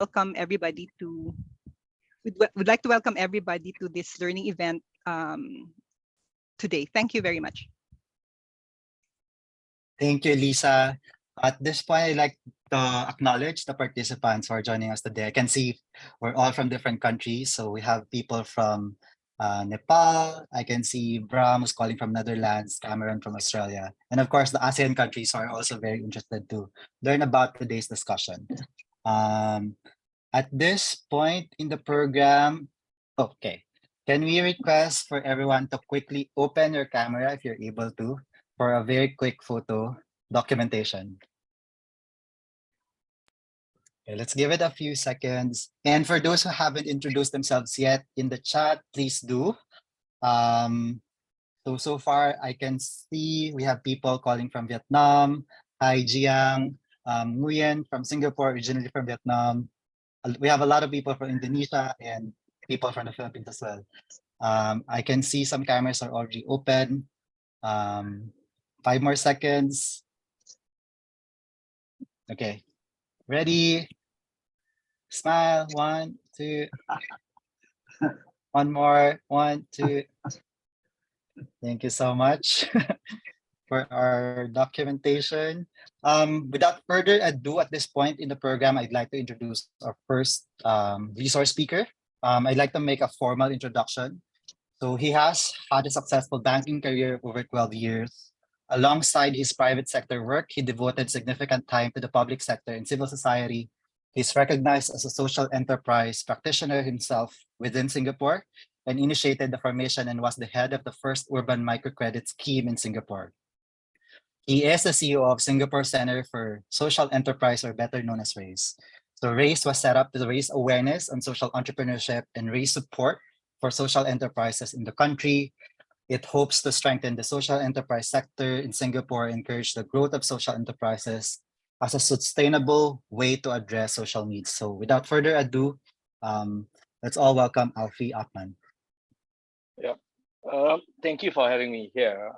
welcome everybody to would like to welcome everybody to this learning event today. Thank you very much. Thank you, Lisa. At this point, I'd like to acknowledge the participants who are joining us today. I can see we're all from different countries. So we have people from Nepal. I can see Bram who's calling from Netherlands, Cameron from Australia. And of course, the ASEAN countries are also very interested to learn about today's discussion. At this point in the program, okay, can we request for everyone to quickly open your camera if you're able to for a very quick photo documentation? Okay, let's give it a few seconds. And for those who haven't introduced themselves yet in the chat, please do. So far I can see we have people calling from Vietnam. Hi, Jiang. Nguyen from Singapore, originally from Vietnam. We have a lot of people from Indonesia and people from the Philippines as well. I can see some cameras are already open. 5 more seconds. Okay, ready? Smile, 1, 2. One more, 1, 2. Thank you so much for our documentation. Without further ado, at this point in the program, I'd like to introduce our first resource speaker. I'd like to make a formal introduction. So he has had a successful banking career over 12 years. Alongside his private sector work, he devoted significant time to the public sector and civil society. He's recognized as a social enterprise practitioner himself within Singapore and initiated the formation and was the head of the first urban microcredit scheme in Singapore. He is the CEO of Singapore Center for Social Enterprise, or better known as RAISE. So RAISE was set up to raise awareness on social entrepreneurship and raise support for social enterprises in the country. It hopes to strengthen the social enterprise sector in Singapore, encourage the growth of social enterprises as a sustainable way to address social needs. So without further ado, let's all welcome Alfie Akman. Yeah, thank you for having me here.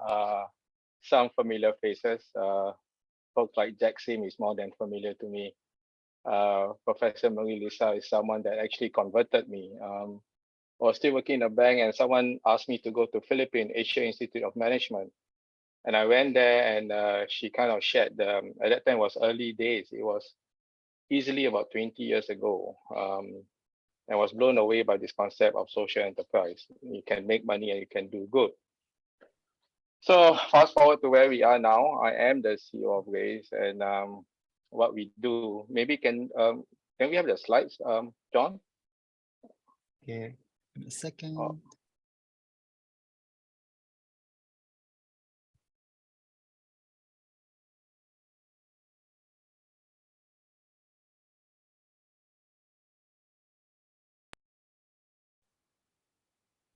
Some familiar faces. Folks like Jack Sim is more than familiar to me. Professor Marie Lisa is someone that actually converted me. I was still working in a bank and someone asked me to go to Philippines Asia Institute of Management. And I went there and she kind of shared, at that time was early days. It was easily about 20 years ago. I was blown away by this concept of social enterprise. You can make money and you can do good. So fast forward to where we are now. I am the CEO of RAISE and what we do. Maybe can we have the slides, John? Okay, a second. Oh.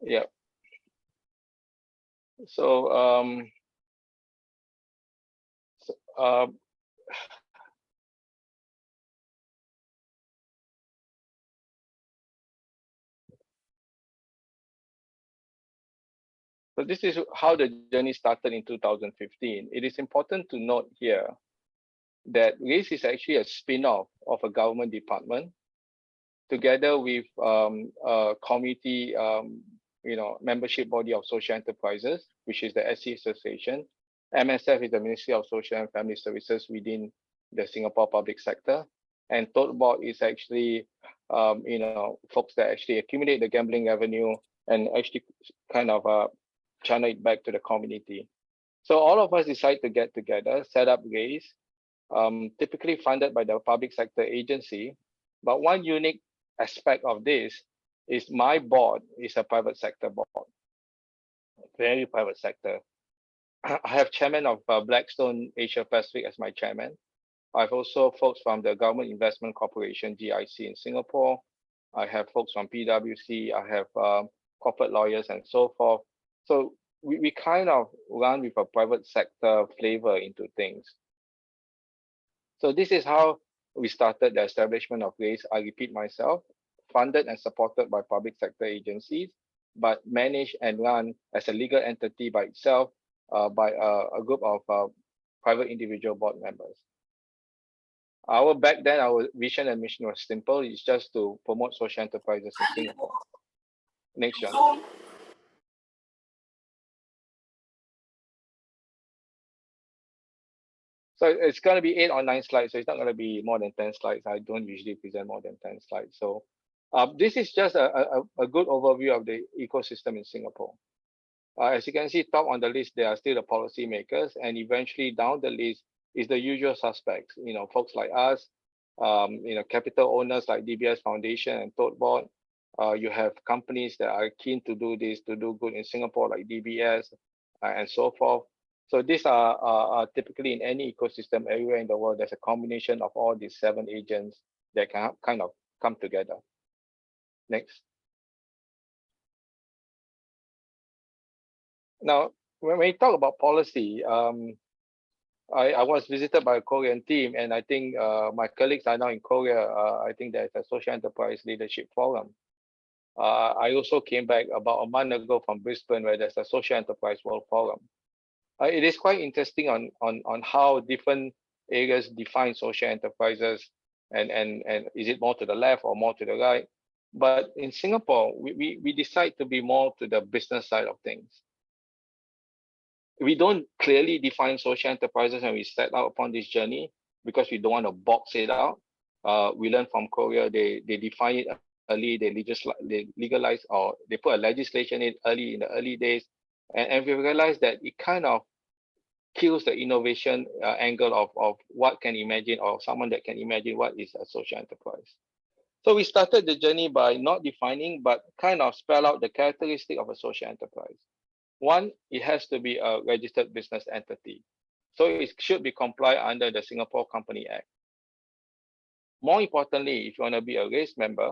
Yeah. So, so this is how the journey started in 2015. It is important to note here that RAISE is actually a spin-off of a government department together with a community membership body of social enterprises, which is the SC Association. MSF is the Ministry of Social and Family Services within the Singapore public sector. And Tote Board is actually, folks that actually accumulate the gambling revenue and actually kind of channel it back to the community. So all of us decide to get together, set up RAISE, typically funded by the public sector agency. But one unique aspect of this is my board is a private sector board, very private sector. I have chairman of Blackstone Asia Pacific as my chairman. I have also folks from the Government Investment Corporation, GIC in Singapore. I have folks from PwC. I have corporate lawyers and so forth. So we kind of run with a private sector flavor into things. So this is how we started the establishment of RAISE. I repeat myself, funded and supported by public sector agencies, but managed and run as a legal entity by itself by a group of private individual board members. Back then, our vision and mission was simple. It's just to promote social enterprises in Singapore. Next, John. So it's going to be 8 or 9 slides. So it's not going to be more than 10 slides. I don't usually present more than 10 slides. So this is just a good overview of the ecosystem in Singapore. As you can see, top on the list, there are still the policymakers, and eventually down the list is the usual suspects. Folks like us, capital owners like DBS Foundation and Tote Board. You have companies that are keen to do this, to do good in Singapore, like DBS and so forth. So these are typically in any ecosystem everywhere in the world. There's a combination of all these 7 agents that can kind of come together. Next. Now, when we talk about policy, I was visited by a Korean team, and I think my colleagues are now in Korea. I think there's a social enterprise leadership forum. I also came back about a month ago from Brisbane, where there's a social enterprise world forum. It is quite interesting on how different areas define social enterprises, and is it more to the left or more to the right? But in Singapore, we decide to be more to the business side of things. We don't clearly define social enterprises when we set out upon this journey, because we don't want to box it out. We learned from Korea, they define it early, they legalize, or they put a legislation in the early days, and we realized that it kind of kills the innovation angle of what can imagine, or someone that can imagine what is a social enterprise. So we started the journey by not defining, but kind of spell out the characteristic of a social enterprise. One, it has to be a registered business entity. So it should be compliant under the Singapore Company Act. More importantly, if you want to be a RACE member,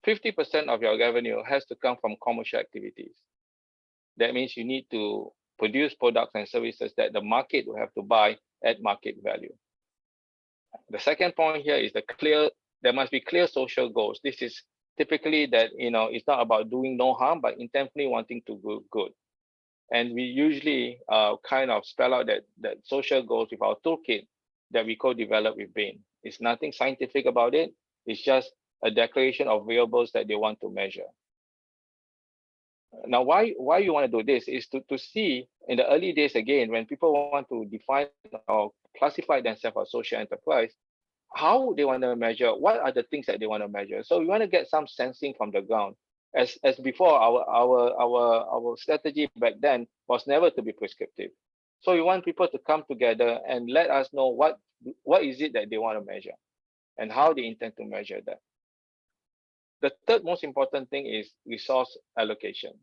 50% of your revenue has to come from commercial activities. That means you need to produce products and services that the market will have to buy at market value. The second point here is there must be clear social goals. This is typically that, it's not about doing no harm, but intentionally wanting to do good. And we usually kind of spell out that social goals with our toolkit that we co-develop with Bain. It's nothing scientific about it. It's just a declaration of variables that they want to measure. Now, why you want to do this is to see in the early days, again, when people want to define or classify themselves as social enterprise, how they want to measure, what are the things that they want to measure. So we want to get some sensing from the ground. As before, our strategy back then was never to be prescriptive. So we want people to come together and let us know what is it that they want to measure and how they intend to measure that. The third most important thing is resource allocation.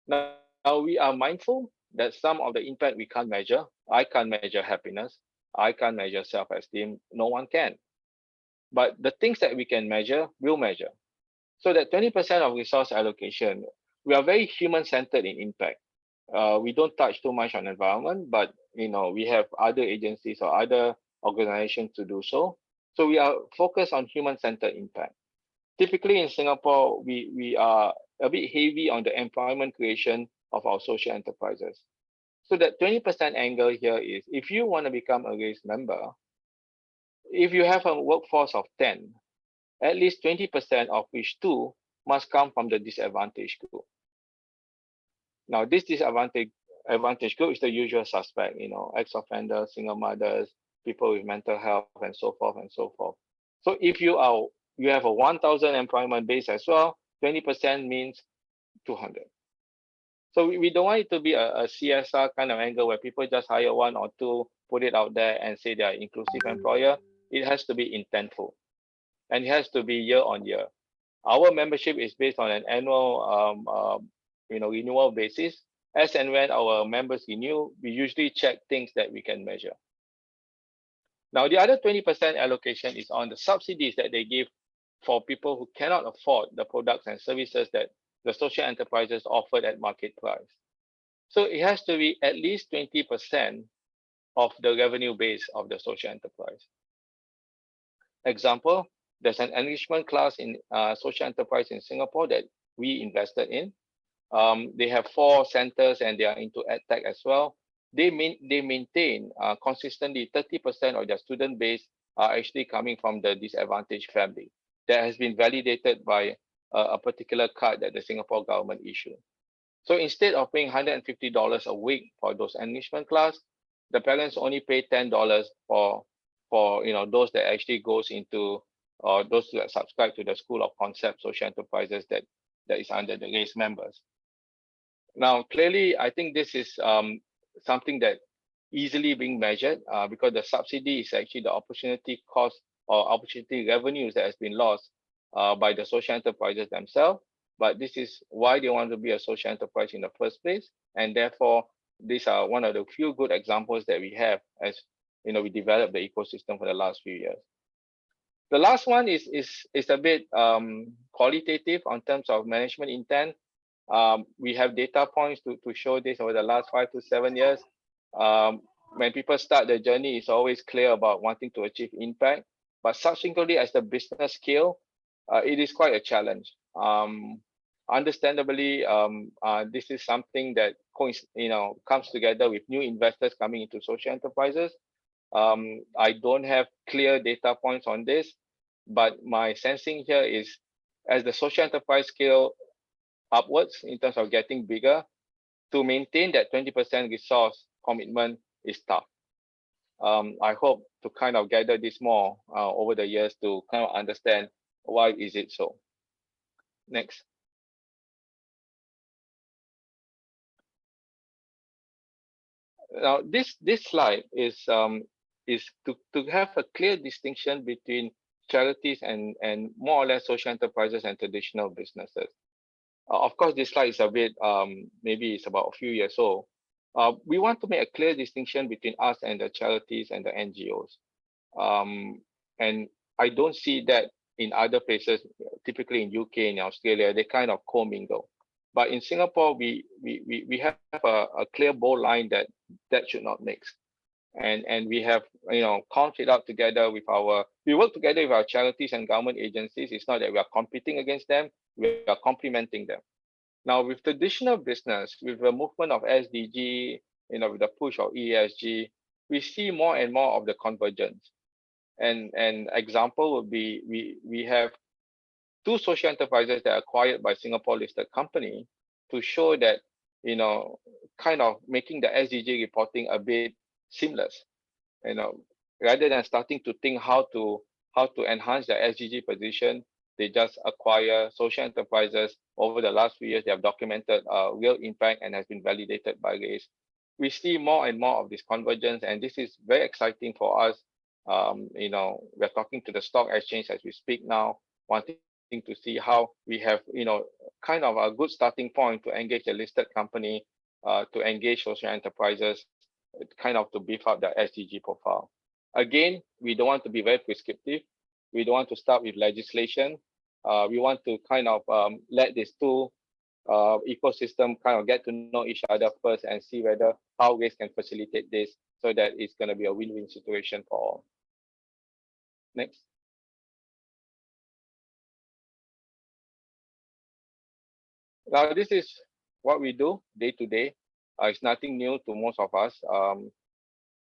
Now we are mindful that some of the impact we can't measure. I can't measure happiness. I can't measure self-esteem. No one can. But the things that we can measure, we'll measure. So that 20% of resource allocation, we are very human-centered in impact. We don't touch too much on environment, but we have other agencies or other organizations to do so. So we are focused on human-centered impact. Typically in Singapore, we are a bit heavy on the employment creation of our social enterprises. So that 20% angle here is, if you want to become a RACE member, if you have a workforce of 10, at least 20% of which 2 must come from the disadvantaged group. Now, this disadvantaged group is the usual suspect, ex-offenders, single mothers, people with mental health, and so forth and so forth. So if you have a 1,000 employment base as well, 20% means 200. So we don't want it to be a CSR kind of angle where people just hire 1 or 2, put it out there and say they are inclusive employer. It has to be intentful, and it has to be year on year. Our membership is based on an annual renewal basis. As and when our members renew, we usually check things that we can measure. Now, the other 20% allocation is on the subsidies that they give for people who cannot afford the products and services that the social enterprises offered at market price. So it has to be at least 20% of the revenue base of the social enterprise. Example, there's an enrichment class in social enterprise in Singapore that we invested in. They have 4 centers and they are into EdTech as well. They maintain consistently 30% of their student base are actually coming from the disadvantaged family. That has been validated by a particular card that the Singapore government issued. So instead of paying $150 a week for those enrichment class, the parents only pay $10 for those that actually goes into those that subscribe to the School of Concept Social Enterprises that is under the race members. Now, clearly, I think this is something that easily being measured because the subsidy is actually the opportunity cost or opportunity revenues that has been lost by the social enterprises themselves. But this is why they want to be a social enterprise in the first place. And therefore, these are one of the few good examples that we have as we developed the ecosystem for the last few years. The last one is a bit qualitative on terms of management intent. We have data points to show this over the last 5 to 7 years. When people start the journey, it's always clear about wanting to achieve impact. But subsequently, as the business scale, it is quite a challenge. Understandably, this is something that comes together with new investors coming into social enterprises. I don't have clear data points on this, but my sensing here is as the social enterprise scale upwards in terms of getting bigger, to maintain that 20% resource commitment is tough. I hope to kind of gather this more over the years to kind of understand why is it so. Next. Now, this slide is to have a clear distinction between charities and more or less social enterprises and traditional businesses. Of course, this slide is a bit maybe it's about a few years old. We want to make a clear distinction between us and the charities and the NGOs. And I don't see that in other places, typically in UK and Australia, they kind of commingle. But in Singapore, we have a clear bold line that should not mix. And we have, carved it out together with we work together with our charities and government agencies. It's not that we are competing against them, we are complementing them. Now, with traditional business, with the movement of SDG, with the push of ESG, we see more and more of the convergence. And an example would be we have 2 social enterprises that are acquired by Singapore listed company to show that, kind of making the SDG reporting a bit seamless. Rather than starting to think how to enhance the SDG position, they just acquire social enterprises. Over the last few years, they have documented real impact and has been validated by RACE. We see more and more of this convergence, and this is very exciting for us. We're talking to the stock exchange as we speak now, wanting to see how we have, kind of a good starting point to engage a listed company, to engage social enterprises, kind of to beef up the SDG profile. Again, we don't want to be very prescriptive. We don't want to start with legislation. We want to kind of let these 2 ecosystem kind of get to know each other first and see whether how RACE can facilitate this so that it's going to be a win-win situation for all. Next. Now, this is what we do day to day. It's nothing new to most of us.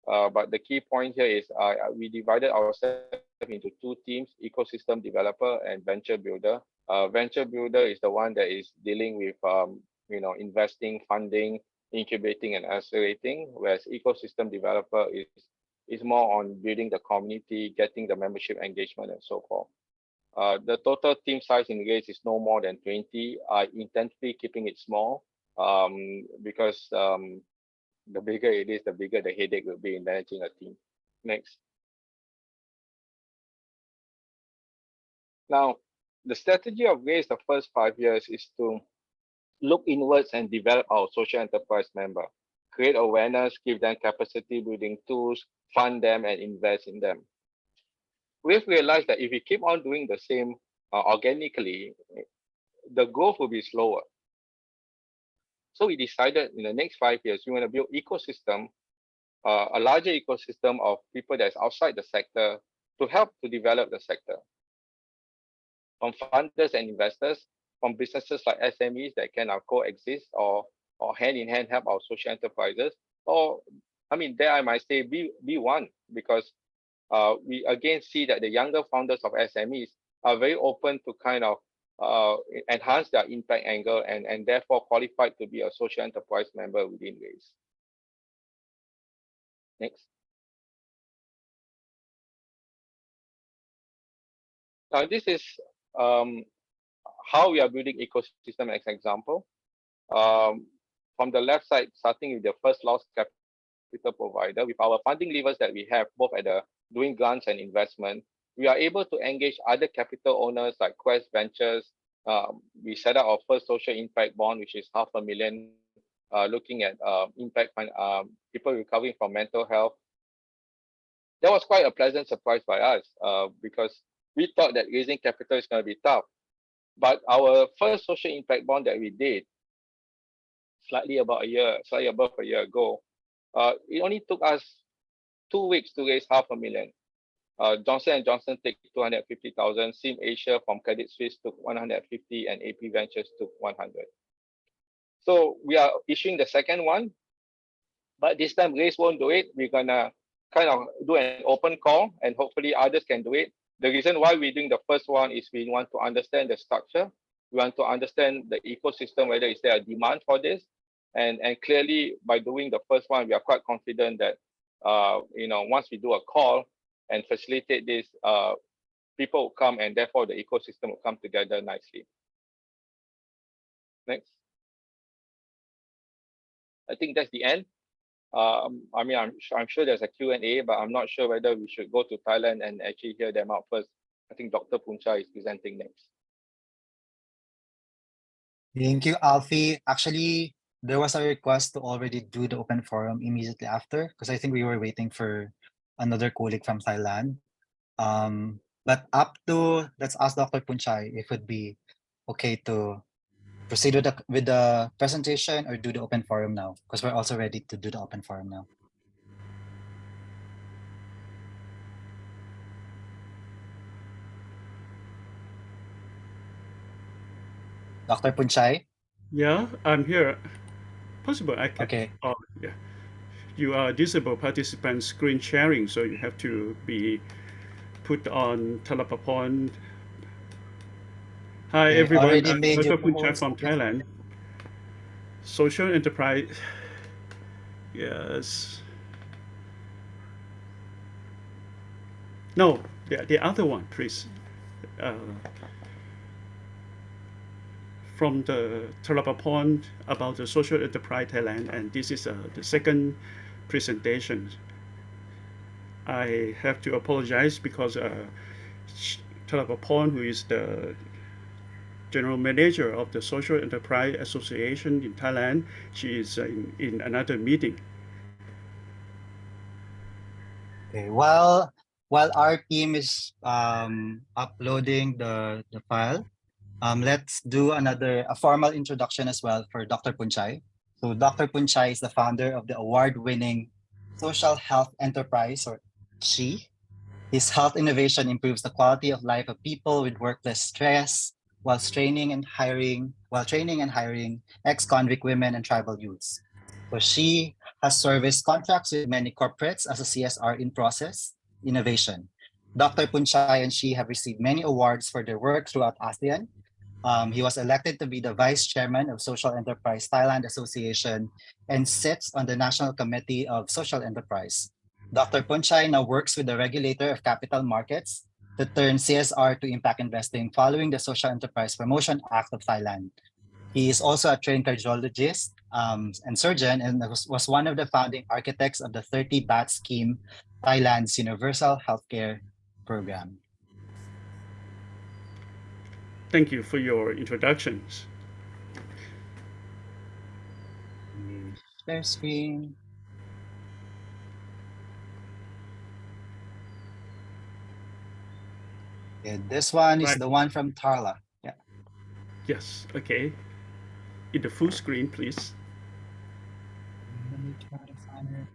But the key point here is we divided ourselves into 2 teams: ecosystem developer and venture builder. Venture builder is the one that is dealing with investing, funding, incubating, and accelerating, whereas ecosystem developer is more on building the community, getting the membership engagement, and so forth. The total team size in RACE is no more than 20. I intentionally keeping it small because the bigger it is, the bigger the headache will be in managing a team. Next. Now, the strategy of RACE the first 5 years is to look inwards and develop our social enterprise member, create awareness, give them capacity building tools, fund them, and invest in them. We've realized that if we keep on doing the same organically, the growth will be slower. So we decided in the next 5 years, we want to build ecosystem, a larger ecosystem of people that's outside the sector to help to develop the sector. From funders and investors, from businesses like SMEs that can coexist or hand in hand help our social enterprises, or I mean, there I might say be one, because we again see that the younger founders of SMEs are very open to kind of enhance their impact angle and therefore qualified to be a social enterprise member within RAISE. Next. Now, this is how we are building ecosystem as an example. From the left side, starting with the first loss capital provider, with our funding levers that we have, both at the doing grants and investment, we are able to engage other capital owners like Quest Ventures. We set up our first social impact bond, which is $500,000, looking at impact people recovering from mental health. That was quite a pleasant surprise by us because we thought that raising capital is going to be tough. But our first social impact bond that we did, slightly above a year ago, it only took us 2 weeks to raise $500,000. Johnson & Johnson took 250,000, Sim Asia from Credit Suisse took 150, and AP Ventures took 100. So we are issuing the second one, but this time RAISE won't do it. We're gonna kind of do an open call, and hopefully others can do it. The reason why we're doing the first one is we want to understand the structure. We want to understand the ecosystem, whether is there a demand for this. And clearly, by doing the first one, we are quite confident that once we do a call and facilitate this, people will come, and therefore the ecosystem will come together nicely. Next. I think that's the end. I mean, I'm sure there's a Q&A, but I'm not sure whether we should go to Thailand and actually hear them out first. I think Dr. Puncha is presenting next. Thank you, Alfie. Actually, there was a request to already do the open forum immediately after, because I think we were waiting for another colleague from Thailand. But let's ask Dr. Punchai if it would be okay to proceed with the presentation or do the open forum now, because we're also ready to do the open forum now. Dr. Punchai? Yeah, I'm here. Possible I can. Okay. Oh, yeah. You are disable participant screen sharing, so you have to be put on Talapapon. Hi, Okay, everyone. already I'm made Dr. your Puncha post. from Thailand. Social enterprise. Yes. No, the other one, please. From the Talapapon about the social enterprise Thailand, and this is the second presentation. I have to apologize because Talapapon, who is the general manager of the Social Enterprise Association in Thailand, she is in another meeting. Okay, while our team is uploading the file, let's do a formal introduction as well for Dr. Punchai. So Dr. Punchai is the founder of the award-winning Social Health Enterprise, or SHE. His health innovation improves the quality of life of people with workplace stress while training and hiring ex-convict women and tribal youths. So she has service contracts with many corporates as a CSR in process innovation. Dr. Punchai and she have received many awards for their work throughout ASEAN. He was elected to be the vice chairman of Social Enterprise Thailand Association and sits on the National Committee of Social Enterprise. Dr. Punchai now works with the regulator of capital markets to turn CSR to impact investing following the Social Enterprise Promotion Act of Thailand. He is also a trained cardiologist and surgeon, and was one of the founding architects of the 30-baht scheme, Thailand's universal healthcare program. Thank you for your introductions. Share screen. Yeah, this one is Right. the one from Tarla. Yeah. Yes, okay. In the full screen, please. Let me try to find it.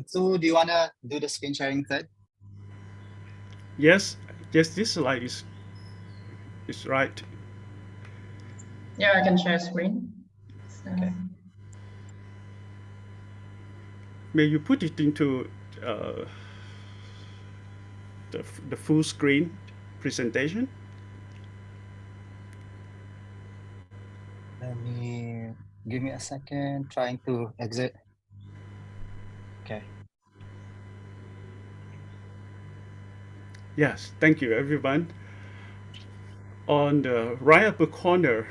So do you wanna do the screen sharing thread? Yes, this slide is right. Yeah, I can share screen. So, Okay. may you put it into uh, the full screen presentation? Give me a second, trying to exit. Okay. Yes, thank you, everyone. On the right upper corner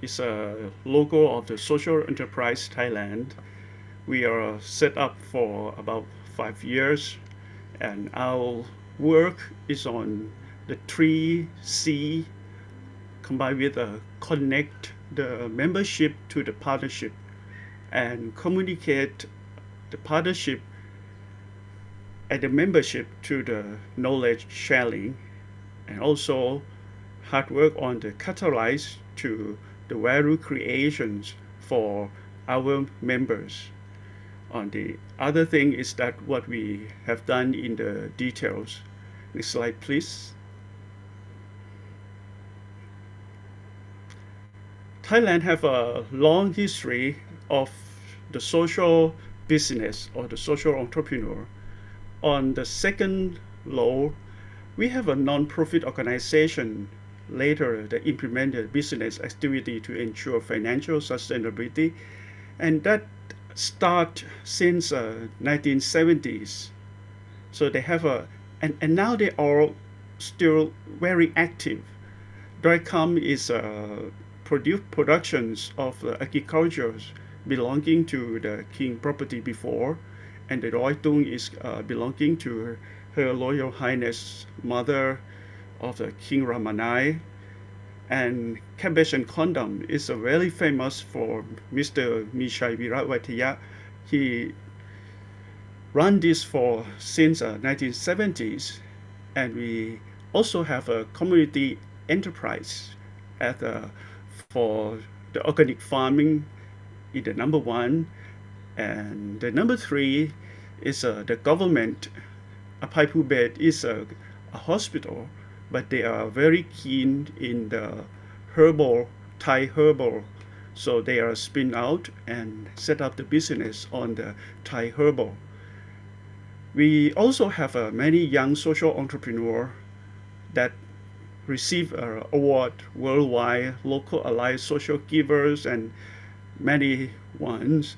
is a logo of the Social Enterprise Thailand. We are set up for about 5 years, and our work is on the 3C combined with connect the membership to the partnership and communicate the partnership and the membership to the knowledge sharing, and also hard work on the catalyze to the value creations for our members. On the other thing is that what we have done in the details. Next slide, please. Thailand have a long history of the social business or the social entrepreneur. On the second row, we have a non-profit organization later that implemented business activity to ensure financial sustainability, and that start since 1970s. So they have and now they are still very active. DRICOM is productions of agriculture belonging to the king property before, and the Roy Tung is belonging to Her Royal Highness Mother of the King Ramanai. And Cabbage and Condom is very famous for Mr. Mishai Viratwataya. He run this for since 1970s, and we also have a community enterprise at for the organic farming in the number one, and the number three is the government. Apaipu Bed is a hospital, but they are very keen in the herbal, Thai herbal. So they are spin out and set up the business on the Thai herbal. We also have many young social entrepreneurs that receive award worldwide, local allied social givers, and many ones.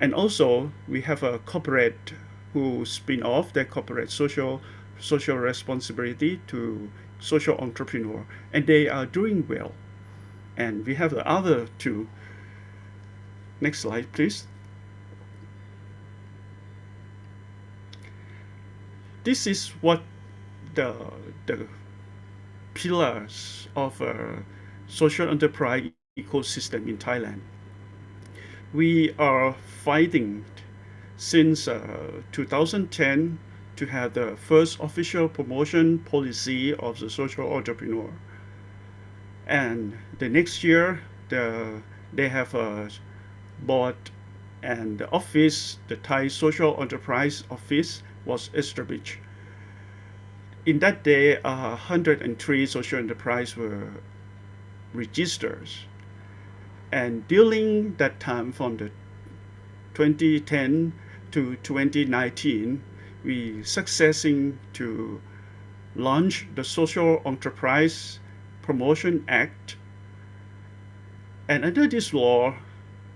And also we have a corporate who spin off their corporate social responsibility to social entrepreneur, and they are doing well. And we have the other two. Next slide, please. This is what the pillars of a social enterprise ecosystem in Thailand. We are fighting since 2010 to have the first official promotion policy of the social entrepreneur. And the next year, they have a board and the office, the Thai Social Enterprise Office, was established. In that day, 103 social enterprises were registered. And during that time, from the 2010 to 2019, we successing to launch the Social Enterprise Promotion Act. And under this law,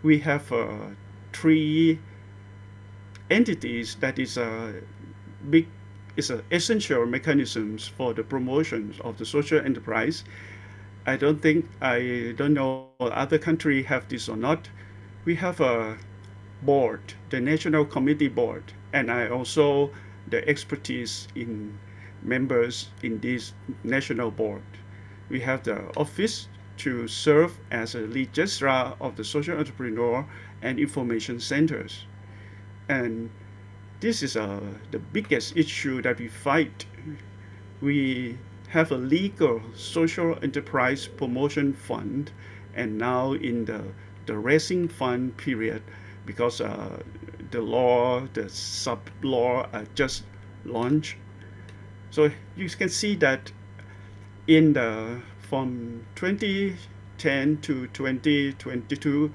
we have three entities that is essential mechanisms for the promotion of the social enterprise. I don't know other country have this or not. We have a board, the National Committee Board, and I also the expertise in members in this national board. We have the office to serve as a registrar of the social entrepreneur and information centers. And this is the biggest issue that we fight. We have a legal social enterprise promotion fund, and now in the raising fund period, because the law, the sub law just launched. So you can see that in from 2010 to 2022,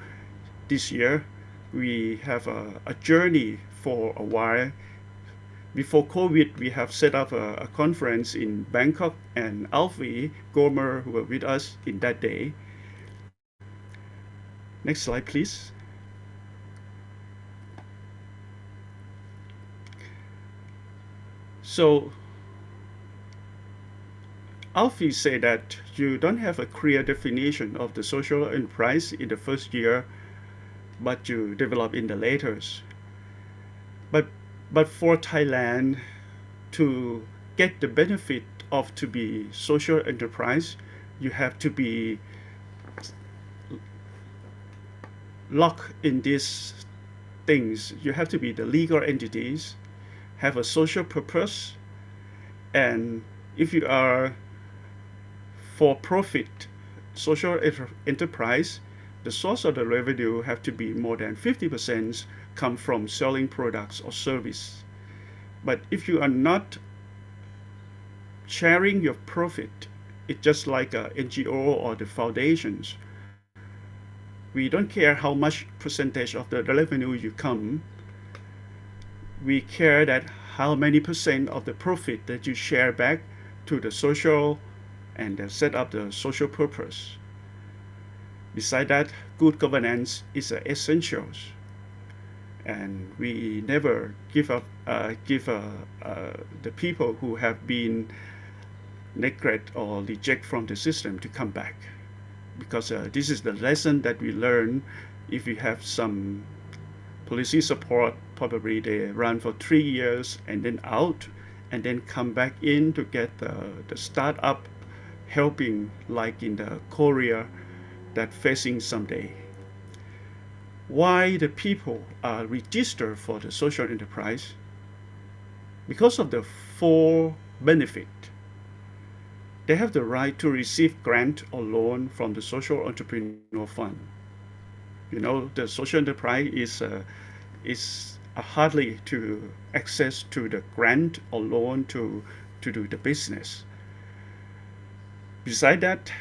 this year, we have a journey for a while. Before COVID, we have set up a conference in Bangkok, and Alfie Gomer were with us in that day. Next slide, please. So Alfie said that you don't have a clear definition of the social enterprise in the first year, but you develop in the later. But for Thailand to get the benefit of to be social enterprise, you have to be locked in these things. You have to be the legal entities, have a social purpose, and if you are for profit social enterprise, the source of the revenue have to be more than 50% come from selling products or service. But if you are not sharing your profit, it's just like a NGO or the foundations. We don't care how much percentage of the revenue you come. We care that how many percent of the profit that you share back to the social and set up the social purpose. Beside that, good governance is essential, and we never give the people who have been neglected or rejected from the system to come back, because this is the lesson that we learn. If we have some policy support, probably they run for 3 years and then out, and then come back in to get the startup helping, like in the Korea that facing someday. Why the people are registered for the social enterprise? Because of the four benefit. They have the right to receive grant or loan from the social entrepreneur fund. You know, the social enterprise is hardly to access to the grant or loan to do the business. Besides that,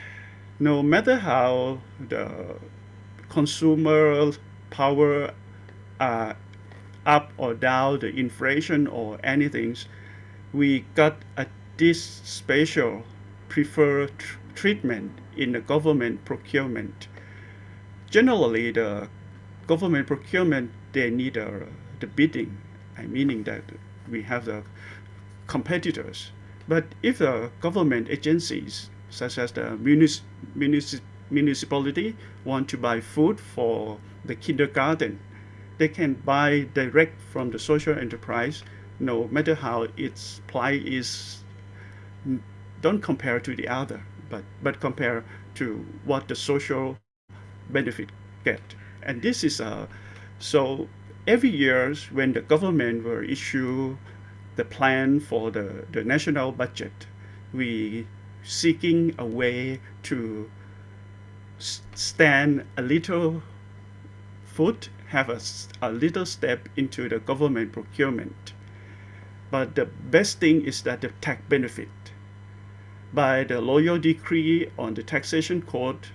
no matter how the consumer power are up or down, the inflation or anything, we got this special preferred treatment in the government procurement. Generally, the government procurement, they need the bidding, meaning that we have the competitors. But if the government agencies, such as the municipality, want to buy food for the kindergarten, they can buy direct from the social enterprise, no matter how its price is. Don't compare to the other, but compare to what the social benefit get. And this is so every year when the government will issue the plan for the national budget, we seeking a way to stand a little foot, have a little step into the government procurement. But the best thing is that the tax benefit. By the Royal Decree on the Taxation Code,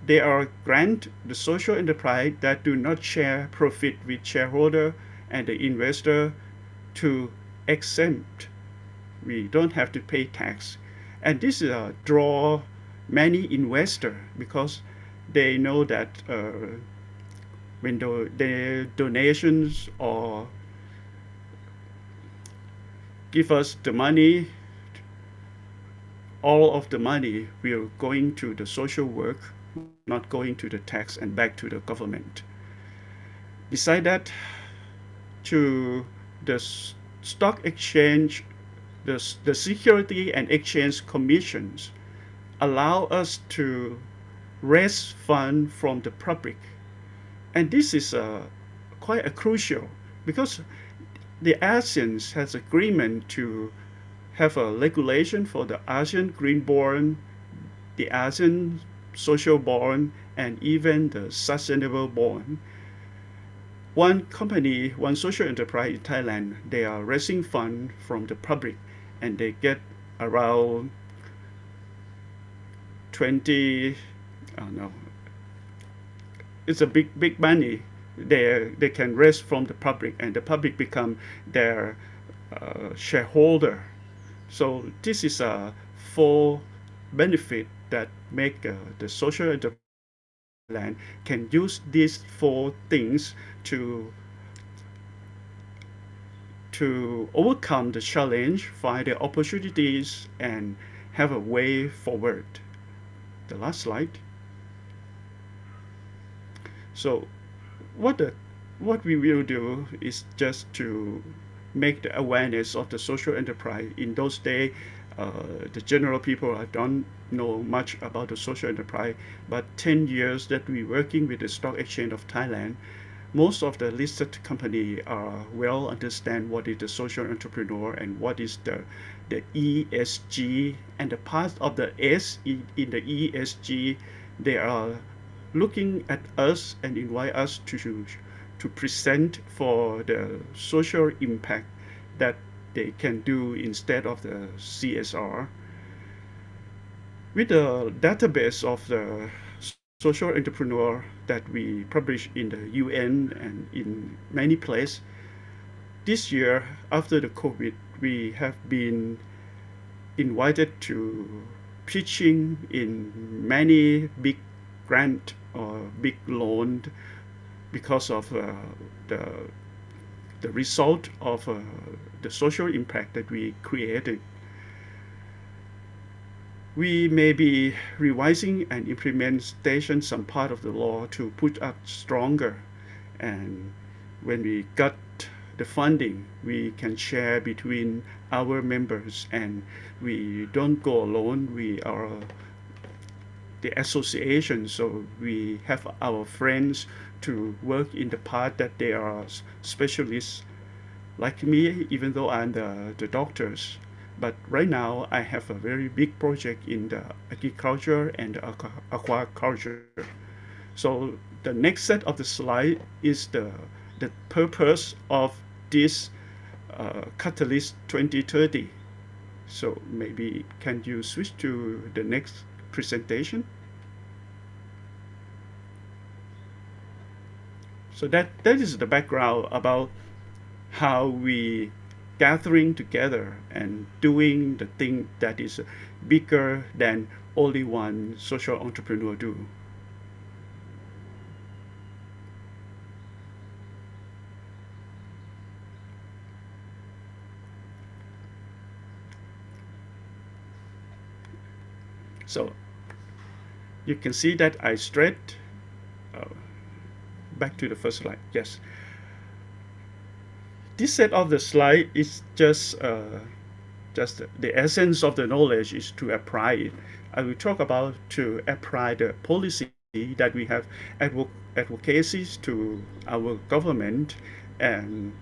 they are grant the social enterprise that do not share profit with shareholder and the investor to exempt. We don't have to pay tax. And this draw many investors because they know that when the donations or give us the money, all of the money will going to the social work, not going to the tax and back to the government. Beside that, to the stock exchange, the Security and Exchange Commissions allow us to raise funds from the public. And this is quite crucial because the ASEAN has agreement to have a regulation for the ASEAN Green Bond, the ASEAN Social Bond, and even the Sustainable Bond. One company, one social enterprise in Thailand, they are raising funds from the public, and they get around 20, oh no, it's a big money they can raise from the public, and the public become their shareholder. So this is a full benefit that make the social enterprise in Thailand can use these four things to overcome the challenge, find the opportunities, and have a way forward. The last slide. So what we will do is just to make the awareness of the social enterprise. In those days, the general people don't know much about the social enterprise, but 10 years that we working with the stock exchange of Thailand, most of the listed company are well understand what is the social entrepreneur and what is the ESG, and the part of the S in the ESG. They are looking at us and invite us to present for the social impact that they can do instead of the CSR. With the database of the social entrepreneur that we publish in the UN and in many places, this year after the COVID, we have been invited to pitching in many big grant or big loan because of the the result of the social impact that we created. We may be revising and implementation some part of the law to put up stronger, and when we got the funding, we can share between our members, and we don't go alone. We are the association, so we have our friends to work in the part that they are specialists like me, even though I'm the doctors. But right now I have a very big project in the agriculture and aquaculture. So the next set of the slide is the purpose of this Catalyst 2030. So maybe can you switch to the next presentation? So that is the background about how we gathering together and doing the thing that is bigger than only one social entrepreneur do. So you can see that I straight back to the first slide. Yes. This set of the slide is just the essence of the knowledge is to apply it. I will talk about to apply the policy that we have advocacies to our government, and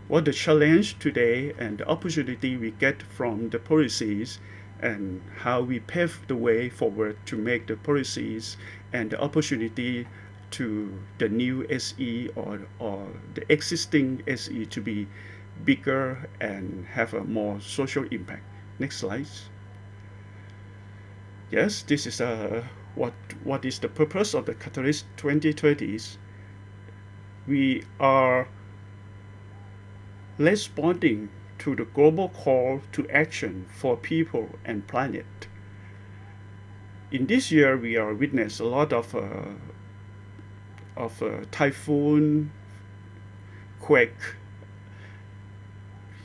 what the challenge today and the opportunity we get from the policies, and how we pave the way forward to make the policies and the opportunity to the new SE or the existing SE to be bigger and have a more social impact. Next slide. Yes, this is what is the purpose of the Catalyst 2030s. We are responding to the global call to action for people and planet. In this year, we are witness a lot of typhoon, quake,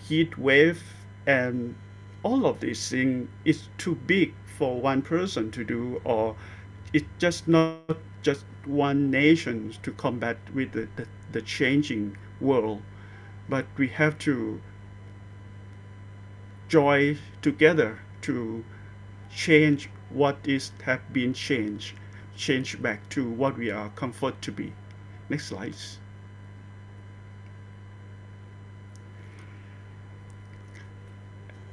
heat wave, and all of these things is too big for one person to do, or it's just not just one nation to combat with the changing world, but we have to join together to change what is have been changed, change back to what we are comfort to be. Next slide.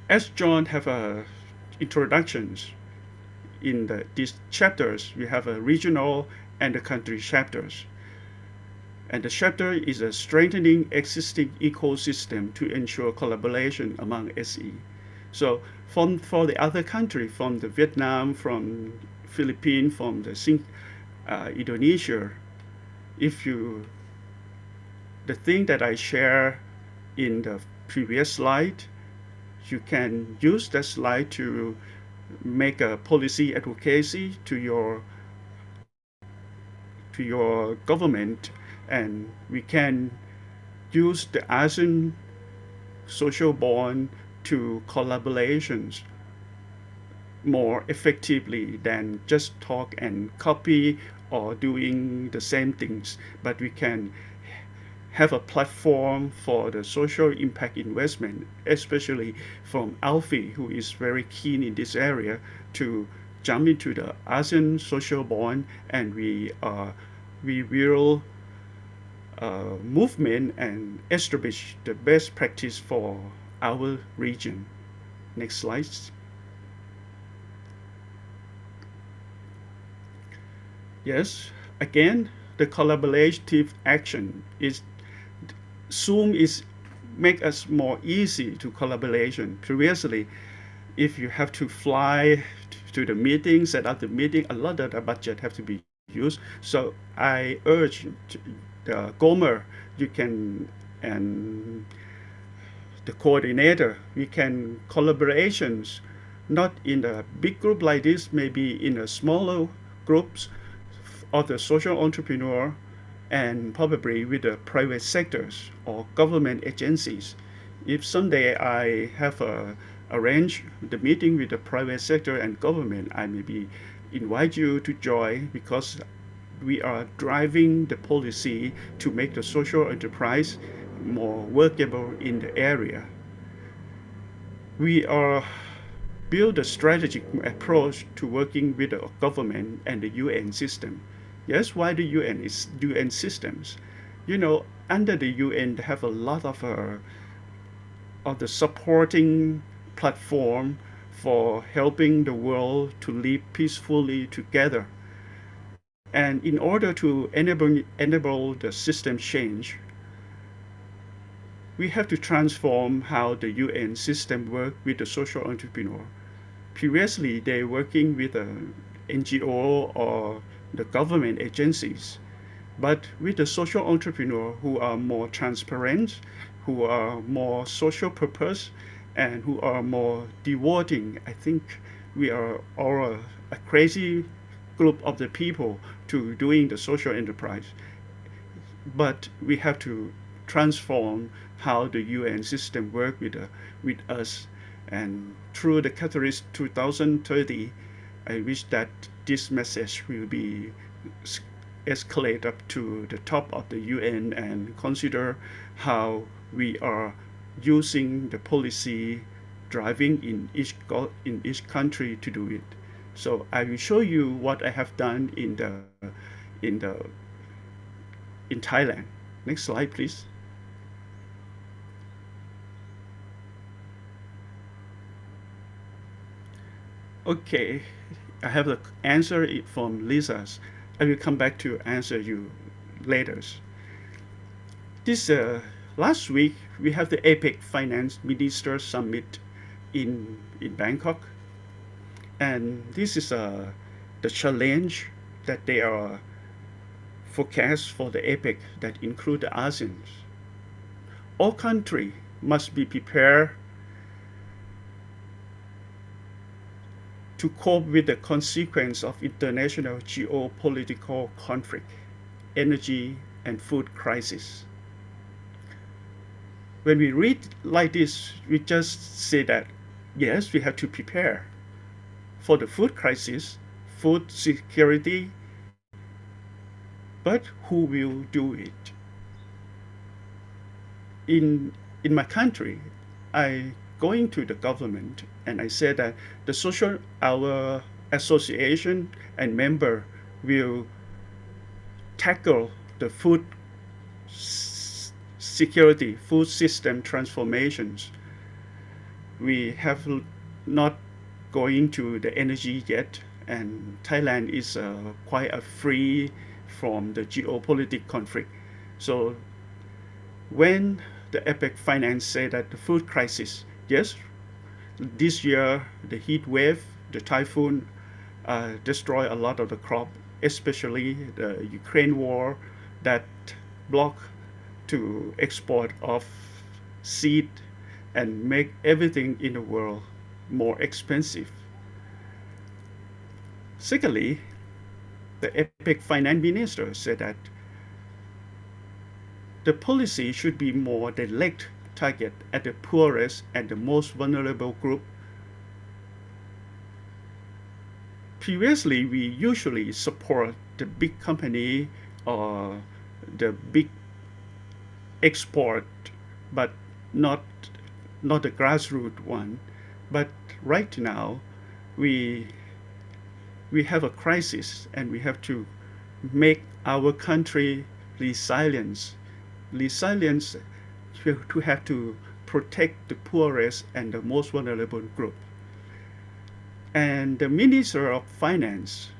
As John have introductions in these chapters, we have a regional and the country chapters. And the chapter is a strengthening existing ecosystem to ensure collaboration among SE. So for the other country, from the Vietnam, from Philippines, from the Indonesia, if you the thing that I share in the previous slide, you can use that slide to make a policy advocacy to your government, and we can use the ASEAN social bond to collaborations more effectively than just talk and copy or doing the same things, but we can have a platform for the social impact investment, especially from Alfie, who is very keen in this area, to jump into the ASEAN social bond, and we will movement and establish the best practice for our region. Next slide. Yes, again, the collaborative action is Zoom is make us more easy to collaboration. Previously, if you have to fly to the meeting, set up the meeting, a lot of the budget have to be used. So I urge Gomer, you can, and the coordinator, we can collaborations, not in a big group like this, maybe in a smaller groups of the social entrepreneur, and probably with the private sectors or government agencies. If someday I have arrange the meeting with the private sector and government, I maybe invite you to join, because we are driving the policy to make the social enterprise more workable in the area. We are build a strategic approach to working with the government and the UN system. Yes, why the UN is UN systems? Under the UN, they have a lot of the supporting platform for helping the world to live peacefully together. And in order to enable the system change, we have to transform how the UN system work with the social entrepreneur. Previously, they working with a NGO or the government agencies, but with the social entrepreneur who are more transparent, who are more social purpose, and who are more devoting. I think we are all a crazy group of the people to doing the social enterprise. But we have to transform how the UN system work with us. And through the Catalyst 2030, I wish that this message will be escalate up to the top of the UN and consider how we are using the policy driving in each country to do it. So I will show you what I have done in Thailand. Next slide, please. Okay, I have the answer from Lisa's. I will come back to answer you later. This last week we have the APEC Finance Minister Summit in Bangkok, and this is the challenge that they are forecast for the APEC that include the ASEAN. All countries must be prepared to cope with the consequence of international geopolitical conflict, energy, and food crisis. When we read like this, we just say that, yes, we have to prepare for the food crisis, food security, but who will do it? In my country, I going to the government and I said that our association and member will tackle the food security, food system transformations. We have not going to the energy yet, and Thailand is quite free from the geopolitical conflict. So when the APEC Finance say that the food crisis, yes, this year the heat wave, the typhoon destroy a lot of the crop, especially the Ukraine war that blocked to export of seed and make everything in the world more expensive. Secondly, the APEC finance minister said that the policy should be more direct target at the poorest and the most vulnerable group. Previously, we usually support the big company or the big export, but not the grassroots one. But right now, we have a crisis, and we have to make our country resilient to have to protect the poorest and the most vulnerable group. And the Minister of Finance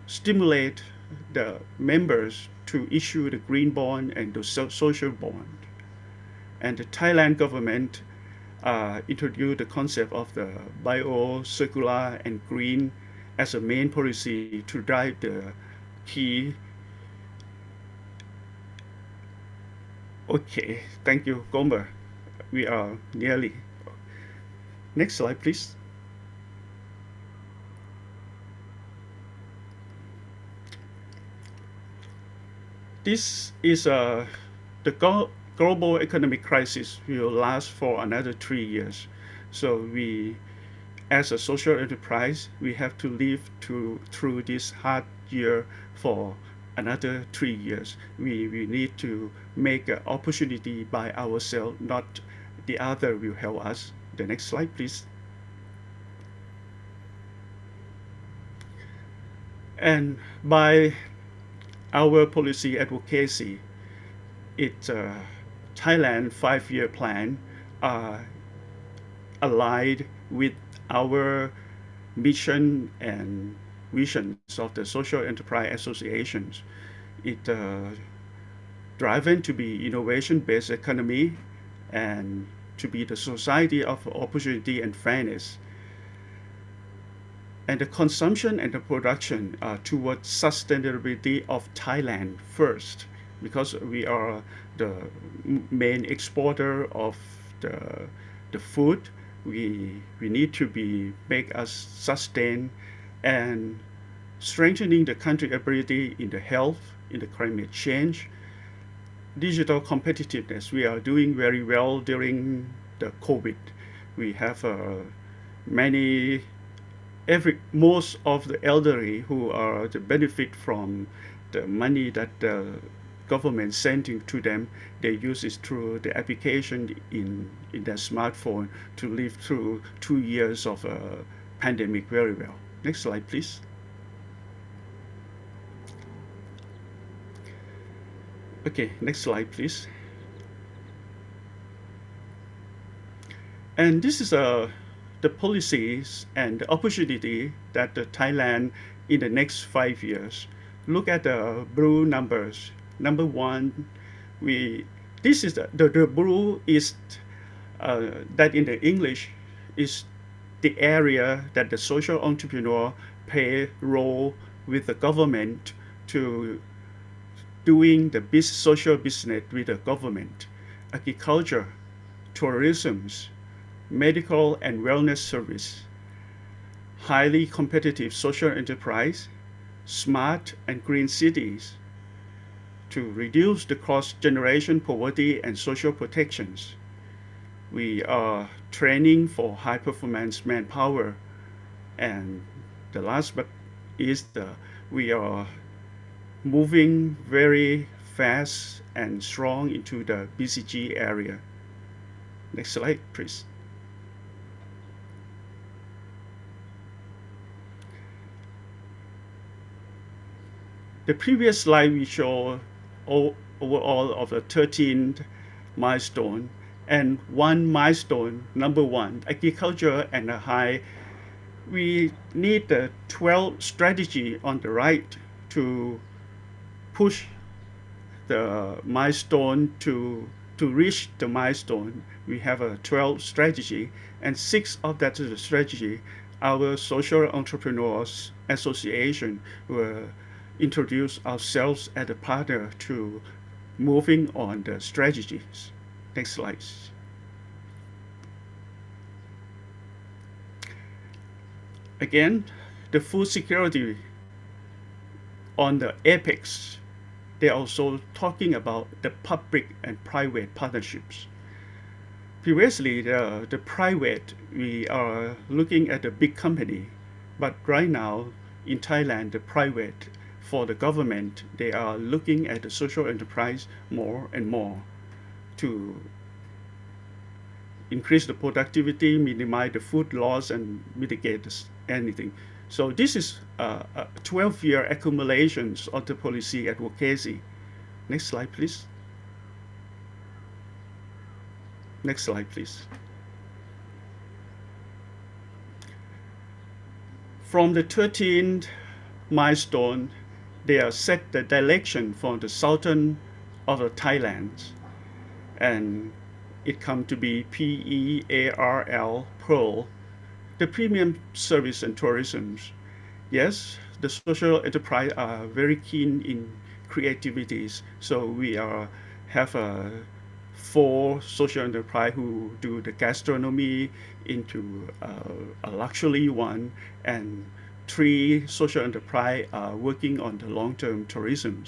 stimulate the members to issue the green bond and the social bond. And the Thailand government introduced the concept of the bio, circular, and green as a main policy to drive the key. Okay, thank you, Gomber. We are nearly. Next slide, please. This is the global economic crisis will last for another 3 years. So we, as a social enterprise, we have to live through this hard year for another 3 years. We need to make an opportunity by ourselves, not the other will help us. The next slide, please. And by our policy advocacy, it's Thailand 5-year plan aligned with our mission and visions of the Social Enterprise Associations. It driven to be innovation-based economy and to be the society of opportunity and fairness. And the consumption and the production towards sustainability of Thailand first, because we are the main exporter of the food. We need to make us sustain and strengthening the country ability in the health, in the climate change, digital competitiveness. We are doing very well during the COVID. We have most of the elderly who are the benefit from the money that the government sending to them. They use it through the application in their smartphone to live through 2 years of a pandemic very well. Next slide, please. Okay, next slide, please. And this is the policies and the opportunity that Thailand in the next 5 years. Look at the blue numbers. Number one, this is the blue is that in the English is the area that the social entrepreneur play role with the government to doing the social business with the government, agriculture, tourism, medical and wellness service, highly competitive social enterprise, smart and green cities, to reduce the cross-generation poverty and social protections. We are training for high-performance manpower, and the last but is we are moving very fast and strong into the BCG area. Next slide, please. The previous slide we show overall of the 13 milestone, and one milestone, number one, agriculture and a high. We need the 12 strategy on the right to push the milestone to reach the milestone. We have a 12 strategy, and 6 of that is the strategy. Our Social Entrepreneurs Association will introduce ourselves as a partner to moving on the strategies. Next slide. Again, the food security on the apex, they're also talking about the public and private partnerships. Previously, the private, we are looking at the big company, but right now in Thailand, the private for the government, they are looking at the social enterprise more and more to increase the productivity, minimize the food loss, and mitigate anything. So this is a 12-year accumulations of the policy advocacy. Next slide, please. Next slide, please. From the 13th milestone, they are set the direction for the southern of the Thailand, and it come to be PEARL, Pearl, the premium service and tourism. Yes, the social enterprise are very keen in creativities, so we have 4 social enterprise who do the gastronomy into a luxury one, and 3 social enterprise are working on the long-term tourism.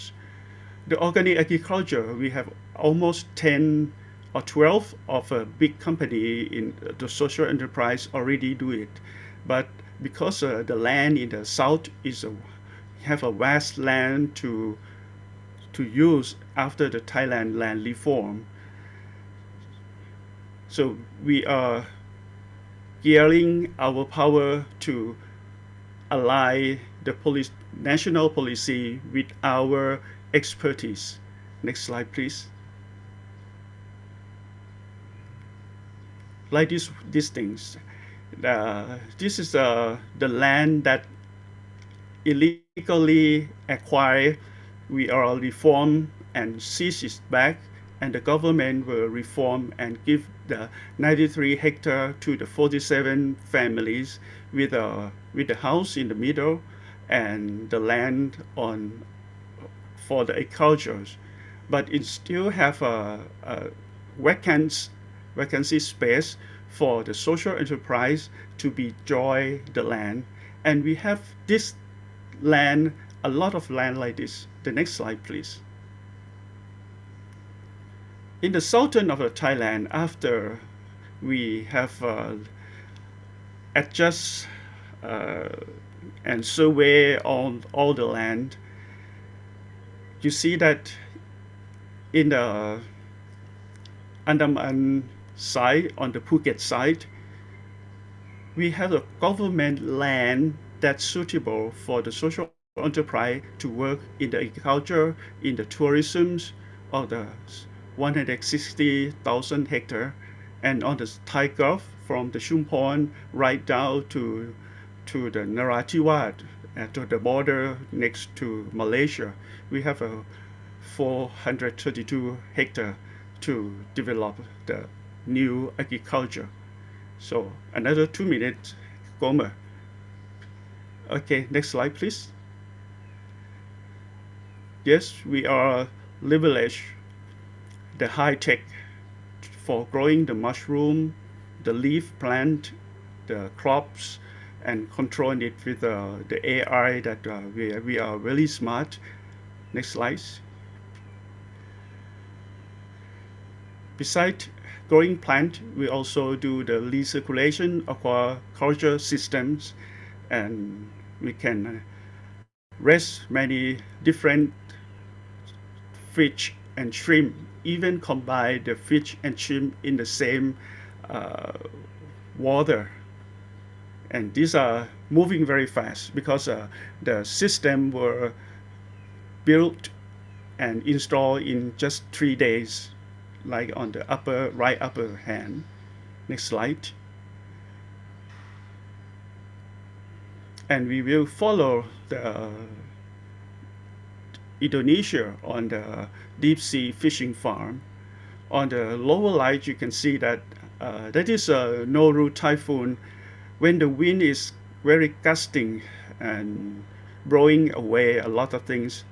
The organic agriculture, we have almost 10 or 12 of a big company in the social enterprise already do it. But because the land in the south have a vast land to use after the Thailand land reform, so we are gearing our power to align the national policy with our expertise. Next slide, please. Like these things. This is the land that illegally acquired. We are reform and seize it back, and the government will reform and give the 93 hectare to the 47 families with the house in the middle and the land for the agriculture. But it still have a vacancy space for the social enterprise to enjoy the land. And we have this land, a lot of land like this. The next slide, please. In the southern of Thailand, after we have adjust and survey on all the land, you see that in the Andaman side, on the Phuket side, we have a government land that's suitable for the social enterprise to work in the agriculture, in the tourism of the 160,000 hectare, and on the Thai Gulf from the Shumpon right down to the Narathiwat, to the border next to Malaysia. We have a 432 hectare to develop the new agriculture. So another 2 minutes, Gomer. Okay, next slide, please. Yes, we are leverage the high tech for growing the mushroom, the leaf plant, the crops, and control it with the AI that we are really smart. Next slide. Besides growing plant, we also do the recirculation of our culture systems, and we can raise many different fish and shrimp, even combine the fish and shrimp in the same water. And these are moving very fast because the system were built and installed in just 3 days, like on the right upper hand. Next slide. And we will follow the Indonesia on the deep sea fishing farm. On the lower right, you can see that that is a Noru typhoon. When the wind is very gusting and blowing away a lot of things,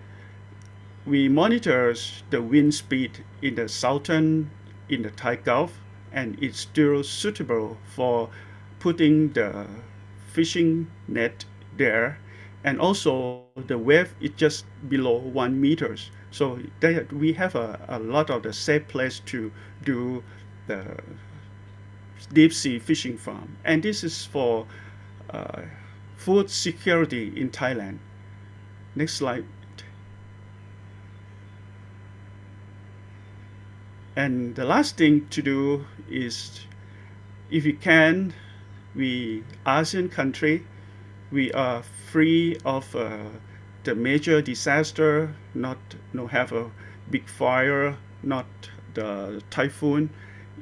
We monitor the wind speed in the southern, in the Thai Gulf, and it's still suitable for putting the fishing net there. And also the wave is just below 1 meters. So we have a lot of the safe place to do the deep sea fishing farm. And this is for uh, food security in Thailand. Next slide. And the last thing to do is, if you can, we ASEAN country, we are free of the major disaster, not have a big fire, not the typhoon.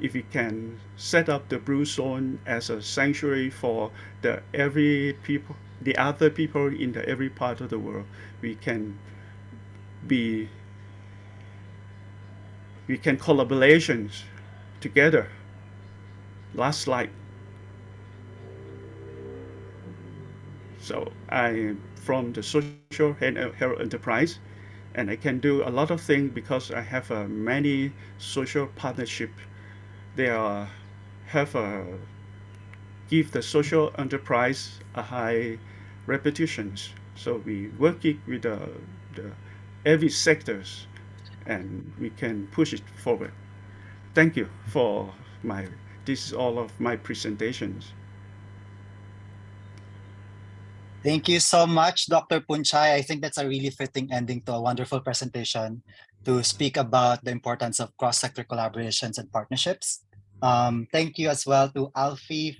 If we can set up the blue zone as a sanctuary for the other people in every part of the world, we can be collaborations together. Last slide. So I am from the social health enterprise, and I can do a lot of things because I have many social partnership. They have give the social enterprise a high reputations. So we work it with the every sectors, and we can push it forward. Thank you for this is all of my presentations. Thank you so much, Dr. Punchai. I think that's a really fitting ending to a wonderful presentation to speak about the importance of cross-sector collaborations and partnerships. Thank you as well to Alfie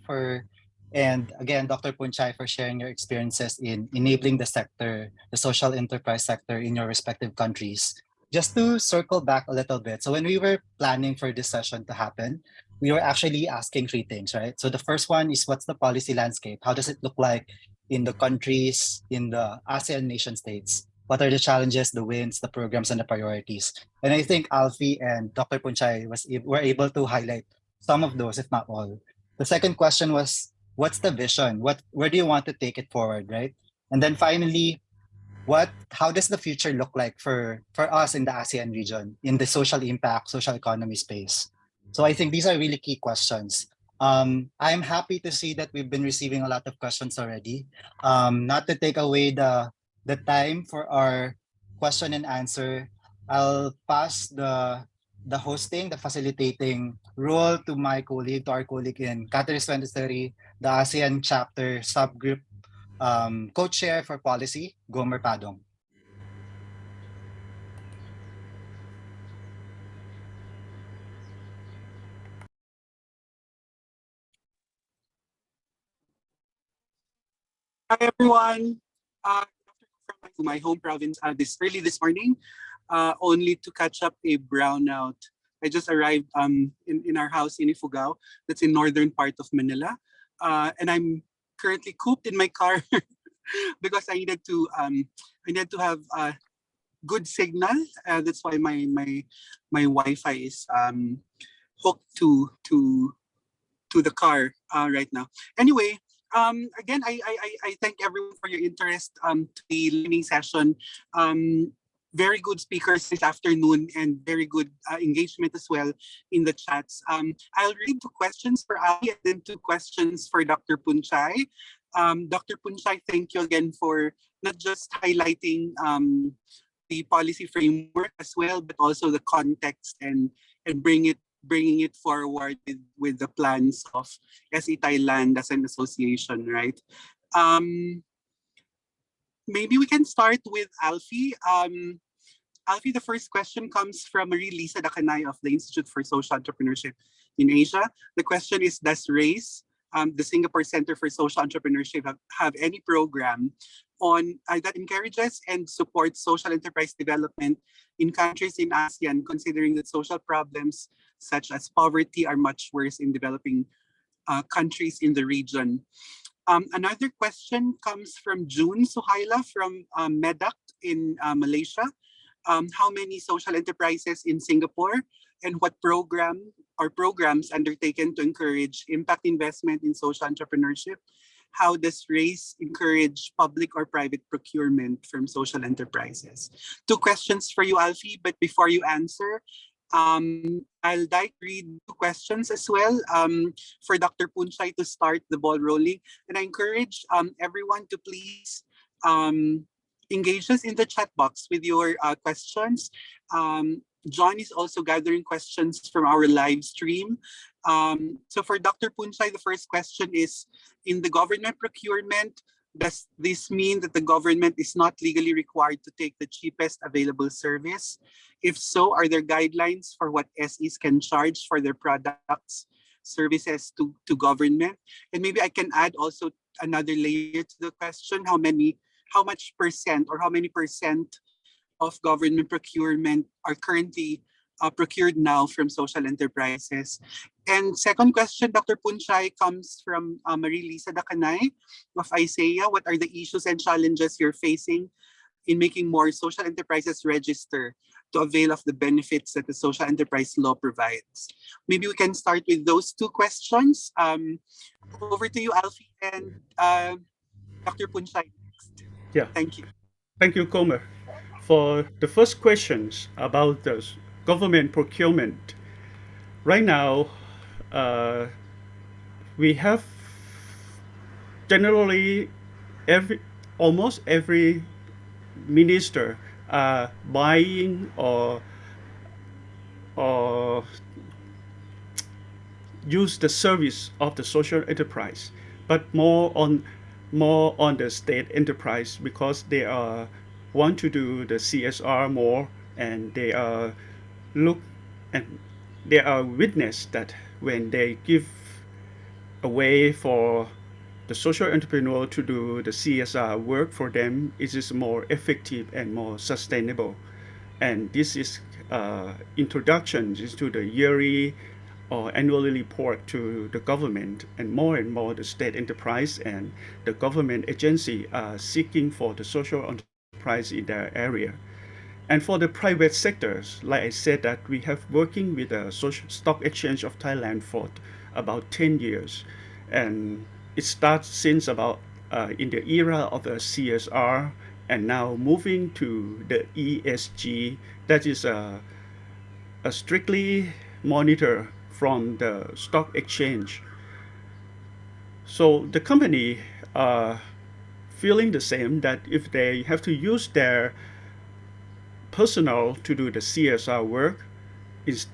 and again, Dr. Punchai, for sharing your experiences in enabling the sector, the social enterprise sector in your respective countries. Just to circle back a little bit. So when we were planning for this session to happen, we were actually asking three things, right? So the first one is, what's the policy landscape? How does it look like in the countries, in the ASEAN nation states? What are the challenges, the wins, the programs, and the priorities? And I think Alfie and Dr. Punchai were able to highlight some of those, if not all. The second question was, what's the vision? Where do you want to take it forward, right? And then finally, how does the future look like for us in the ASEAN region, in the social impact, social economy space? So I think these are really key questions. I'm happy to see that we've been receiving a lot of questions already. Not to take away the time for our question and answer, I'll pass the hosting, the facilitating role to our colleague in Categories 2030, the ASEAN chapter subgroup co-chair for policy, Gomer Padong. Hi everyone. From my home province this morning, only to catch up a brownout. I just arrived in our house in Ifugao, that's in northern part of Manila, and I'm currently cooped in my car because I needed to have good signal. That's why my Wi-Fi is hooked to the car right now. Anyway, again, I thank everyone for your interest to the learning session. Very good speakers this afternoon and very good engagement as well in the chats. I'll read two questions for Ali and then two questions for Dr. Punchai. Dr. Punchai, thank you again for not just highlighting the policy framework as well, but also the context and bringing it forward with the plans of SE Thailand as an association, right? Maybe we can start with Alfie. Alfie, the first question comes from Marie Lisa Dakanay of the Institute for Social Entrepreneurship in Asia. The question is, does RACE, the Singapore Center for Social Entrepreneurship, have any program on that encourages and supports social enterprise development in countries in ASEAN, considering that social problems such as poverty are much worse in developing countries in the region? Another question comes from June Suhaila from Medak in Malaysia. How many social enterprises in Singapore, and what programs undertaken to encourage impact investment in social entrepreneurship? how does race encourage public or private procurement from social enterprises? Two questions for you, Alfie, but before you answer, I'll like to read two questions as well for Dr. Punchay to start the ball rolling. And I encourage everyone to please engage us in the chat box with your questions. John is also gathering questions from our live stream. So for Dr. Punchay, the first question is, in the government procurement, does this mean that the government is not legally required to take the cheapest available service? If so, are there guidelines for what SEs can charge for their products, services to government? And maybe I can add also another layer to the question, how much percent or how many percent of government procurement are currently procured now from social enterprises? And second question, Dr. Punchay, comes from Marie-Lisa Dacanay of ISEA. What are the issues and challenges you're facing in making more social enterprises register to avail of the benefits that the social enterprise law provides? Maybe we can start with those two questions. Over to you, Alfie, and Dr. Punchay next. Yeah. Thank you. Thank you, Comer. For the first questions about the government procurement, right now, we have generally almost every minister buying or use the service of the social enterprise, but more on the state enterprise because they want to do the CSR more, and they are look and they are witness that when they give a way for the social entrepreneur to do the CSR work for them, it is more effective and more sustainable. And this is introduction to the yearly or annual report to the government, and more the state enterprise and the government agency are seeking for the social enterprise in their area. And for the private sectors, like I said, that we have working with the social stock exchange of Thailand for about 10 years. And it starts since about in the era of the CSR, and now moving to the ESG, that is a strictly monitor from the stock exchange. So the company are feeling the same, that if they have to use their personnel to do the CSR work, is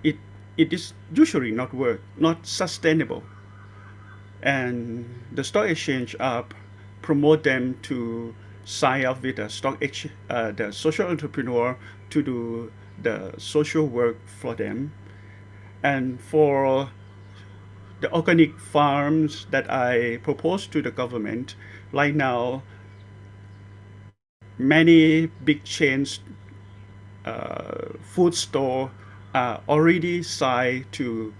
it is usually not sustainable. And the stock exchange promote them to sign up with the the social entrepreneur to do the social work for them. And for the organic farms that I propose to the government, right now, many big chains, food store are already signed to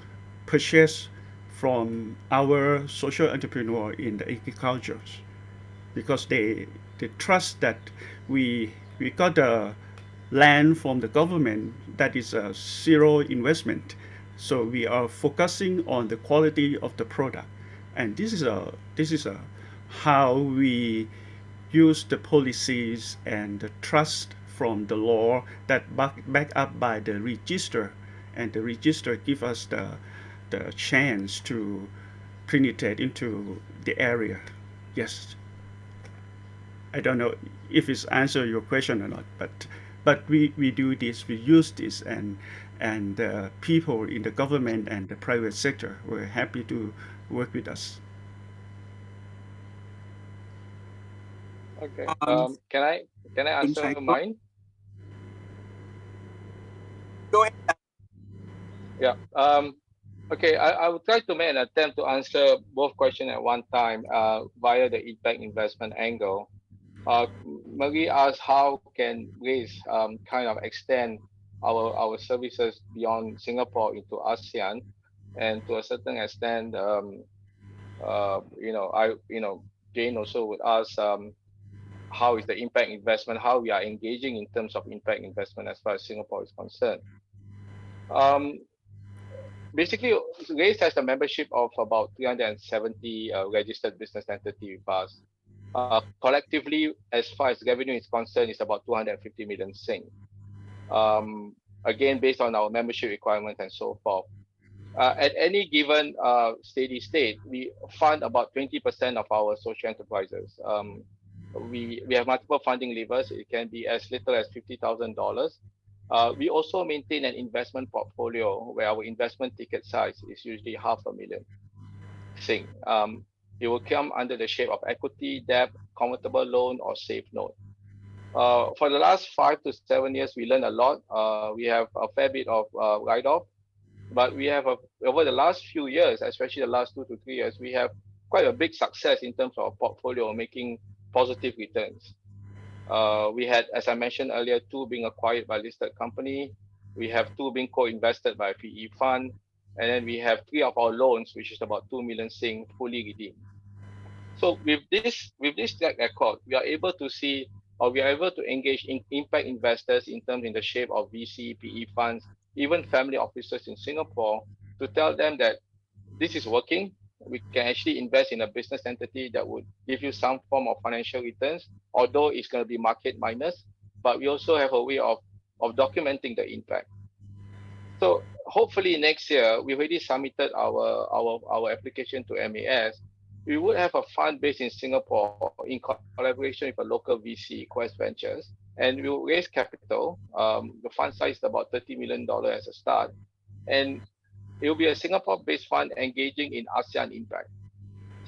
purchase from our social entrepreneur in the agriculture, because they trust that we got the land from the government that is a zero investment. So we are focusing on the quality of the product, and this is how we use the policies and the trust from the law that back up by the register, and the register give us the chance to penetrate into the area. Yes. I don't know if it's answer your question or not, but we do this, we use this, and people in the government and the private sector were happy to work with us. Okay. Um, Can I answer Punchay, mine? go ahead. Yeah. Okay. I will try to make an attempt to answer both questions at one time via the impact investment angle. Marie asked how can WACE kind of extend our services beyond Singapore into ASEAN, and to a certain extent, Jane also would ask how is the impact investment, how we are engaging in terms of impact investment as far as Singapore is concerned. Um, basically, Race has a membership of about 370 registered business entity with us. Collectively, as far as revenue is concerned, is about 250 million Sing. Again, based on our membership requirements and so forth. At any given steady state, we fund about 20% of our social enterprises. We have multiple funding levers. It can be as little as $50,000. We also maintain an investment portfolio where our investment ticket size is usually $500,000 Sing. It will come under the shape of equity, debt, convertible loan, or safe note. For the last 5 to 7 years, we learned a lot. We have a fair bit of write-off, but we have over the last few years, especially the last 2 to 3 years, we have quite a big success in terms of our portfolio making positive returns. We had, as I mentioned earlier, 2 being acquired by listed company. We have 2 being co-invested by a PE fund, and then we have 3 of our loans, which is about 2 million Sing, fully redeemed. So with this track record, we are able to see, or we are able to engage in impact investors in the shape of VC, PE funds, even family offices in Singapore, to tell them that this is working. We can actually invest in a business entity that would give you some form of financial returns, although it's going to be market minus. But we also have a way of documenting the impact. So hopefully next year, we've already submitted our application to MAS. We would have a fund based in Singapore in collaboration with a local VC, Quest Ventures, and we will raise capital. The fund size is about $30 million as a start, and it will be a Singapore-based fund engaging in ASEAN impact.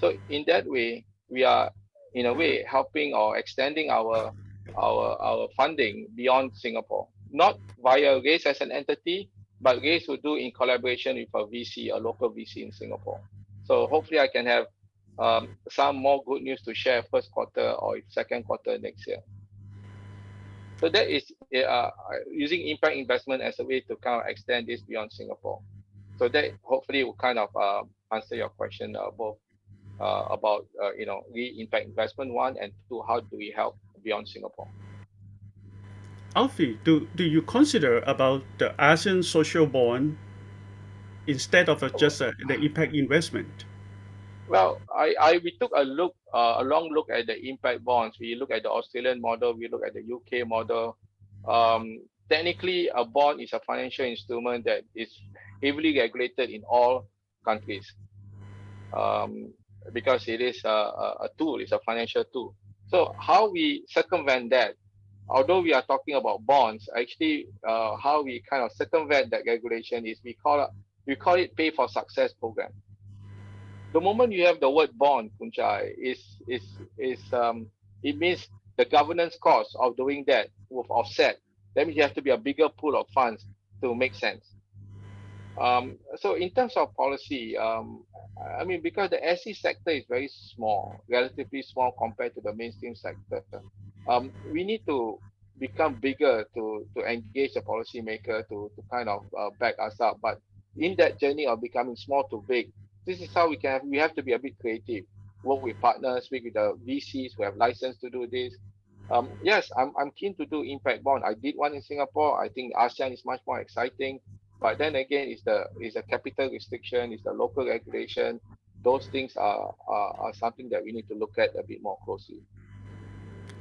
So in that way, we are in a way helping or extending our funding beyond Singapore, not via Race as an entity, but Race will do in collaboration with a VC, a local VC in Singapore. So hopefully I can have some more good news to share first quarter or second quarter next year. So that is using impact investment as a way to kind of extend this beyond Singapore. So that hopefully will kind of answer your question both about the impact investment 1 and 2, how do we help beyond Singapore? Alfie, do you consider about the ASEAN social bond instead of just the impact investment? Well, we took a long look at the impact bonds. We look at the Australian model. We look at the UK model. Technically, a bond is a financial instrument that is heavily regulated in all countries because it is a tool. It's a financial tool. So how we circumvent that, although we are talking about bonds, actually how we kind of circumvent that regulation is we call it pay for success program. The moment you have the word bond, Kunchai, it means the governance cost of doing that will offset. That means you have to be a bigger pool of funds to make sense. So in terms of policy, I mean, because the SE sector is very small, relatively small compared to the mainstream sector, we need to become bigger to engage the policymaker to kind of back us up. But in that journey of becoming small to big, this is how we have to be a bit creative, work with partners, speak with the VCs who have license to do this. Yes, I'm keen to do impact bond. I did one in Singapore. I think ASEAN is much more exciting. But then again, it's the capital restriction, it's the local regulation. Those things are something that we need to look at a bit more closely.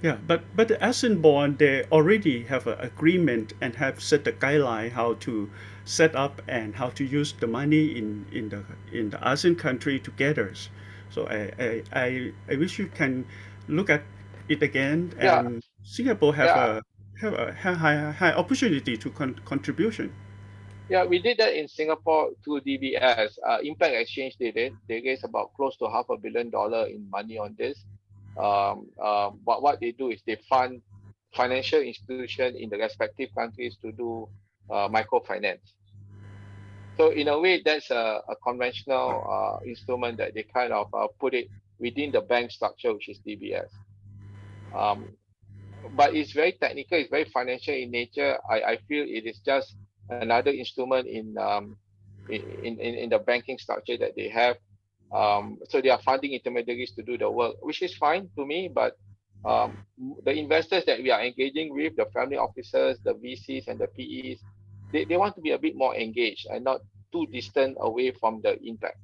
Yeah, but the ASEAN bond, they already have an agreement and have set the guideline how to set up and how to use the money in the ASEAN country together. So I wish you can look at it again. And Singapore have a high opportunity to contribution. Yeah, we did that in Singapore through DBS. Impact Exchange did it. They raised about close to $500 million in money on this. But what they do is they fund financial institutions in the respective countries to do microfinance. So in a way, that's a conventional instrument that they kind of put it within the bank structure, which is DBS. But it's very technical, it's very financial in nature. I feel it is just another instrument in the banking structure that they have. So they are funding intermediaries to do the work, which is fine to me. But the investors that we are engaging with, the family officers, the VCs and the PEs, they want to be a bit more engaged and not too distant away from the impact.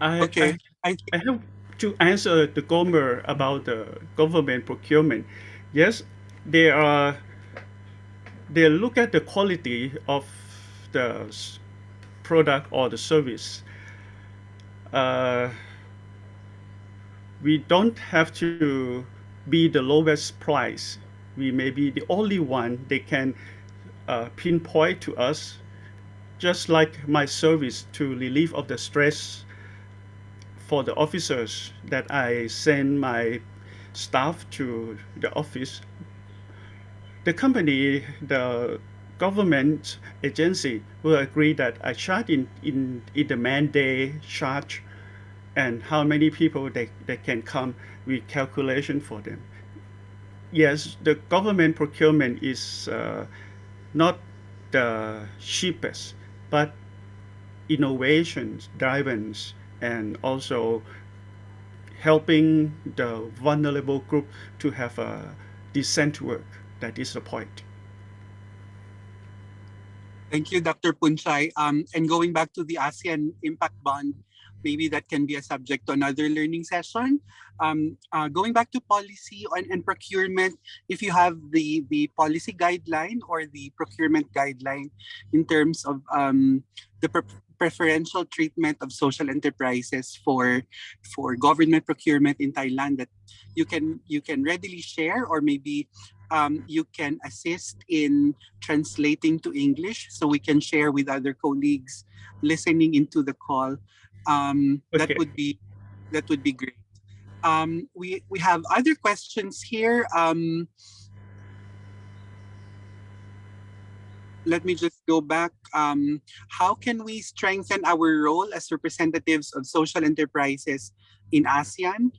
I, Okay. I have to answer the Gomer about the government procurement. Yes, they are they look at the quality of the product or the service. Uh, we don't have to be the lowest price. We may be the only one they can pinpoint to us, just like my service to relief of the stress for the officers that I send my staff to the office. The company, the government agency will agree that I charge in the man-day charge and how many people they can come with calculation for them. Yes, the government procurement is not the cheapest, but innovations driven and also helping the vulnerable group to have a decent work. That is the point. Thank you, Dr. Punchay. And going back to the ASEAN Impact Bond, maybe that can be a subject to another learning session. Going back to policy and procurement, if you have the policy guideline or the procurement guideline in terms of the preferential treatment of social enterprises for government procurement in Thailand that you can readily share, or maybe you can assist in translating to English so we can share with other colleagues listening into the call. That Okay. would be great. We have other questions here. Let me just go back. How can we strengthen our role as representatives of social enterprises in ASEAN?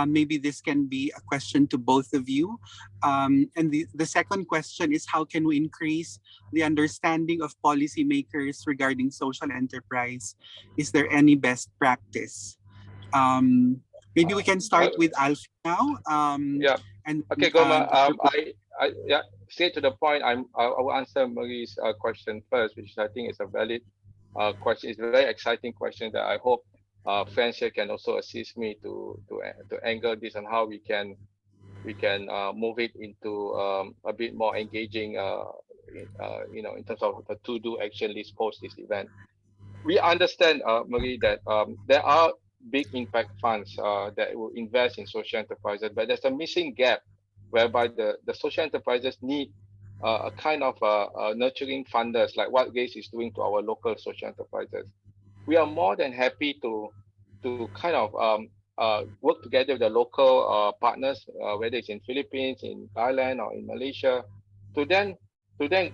Maybe this can be a question to both of you. And the second question is, how can we increase the understanding of policymakers regarding social enterprise? Is there any best practice? Maybe we can start with Alfie now. Yeah. And Okay, Goma. Dr. Yeah. Straight to the point. I will answer Marie's question first, which I think is a valid question. It's a very exciting question that I hope friends here can also assist me to angle this and how we can move it into a bit more engaging. In terms of the to-do action list post this event. We understand, Marie, that there are big impact funds that will invest in social enterprises, but there's a missing gap whereby the social enterprises need a kind of nurturing funders like what GACE is doing to our local social enterprises. We are more than happy to kind of work together with the local partners, whether it's in Philippines, in Thailand, or in Malaysia, to then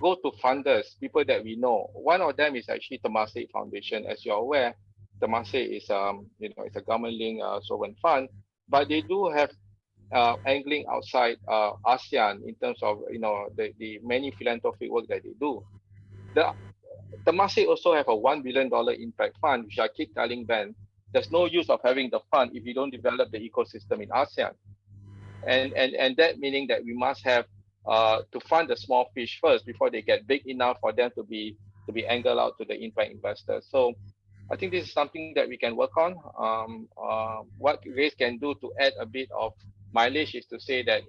go to funders, people that we know. One of them is actually Temasek Foundation. As you're aware, Temasek is it's a government-linked sovereign fund, but they do have angling outside ASEAN in terms of the many philanthropic work that they do. Temasek also have a $1 billion impact fund, which I keep telling Ben, there's no use of having the fund if you don't develop the ecosystem in ASEAN. And that meaning that we must have to fund the small fish first before they get big enough for them to be angled out to the impact investors. So I think this is something that we can work on. What RACE can do to add a bit of mileage is to say that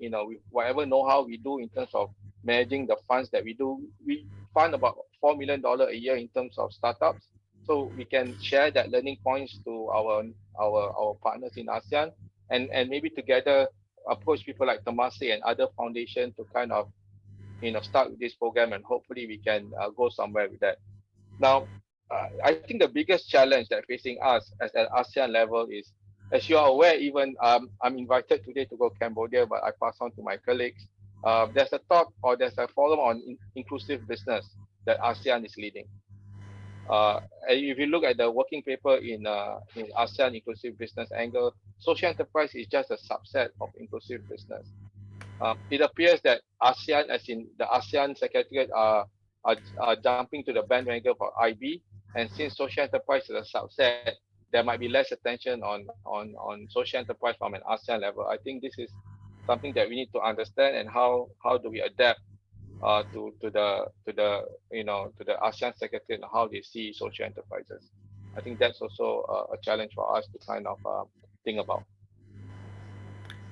whatever know-how we do in terms of managing the funds that we do, we fund about $4 million a year in terms of startups. So we can share that learning points to our partners in ASEAN, and maybe together approach people like Temasek and other foundations to kind of start with this program, and hopefully we can go somewhere with that. Now, I think the biggest challenge that facing us as an ASEAN level is, as you are aware, even I'm invited today to go Cambodia, but I pass on to my colleagues. There's a talk or there's a forum on inclusive business that ASEAN is leading. If you look at the working paper in ASEAN inclusive business angle, social enterprise is just a subset of inclusive business. It appears that ASEAN, as in the ASEAN Secretariat, are jumping to the bandwagon for IB, and since social enterprise is a subset, there might be less attention on social enterprise from an ASEAN level. I think this is something that we need to understand, and how do we adapt to the to the ASEAN Secretariat and how they see social enterprises. I think that's also a challenge for us to kind of think about.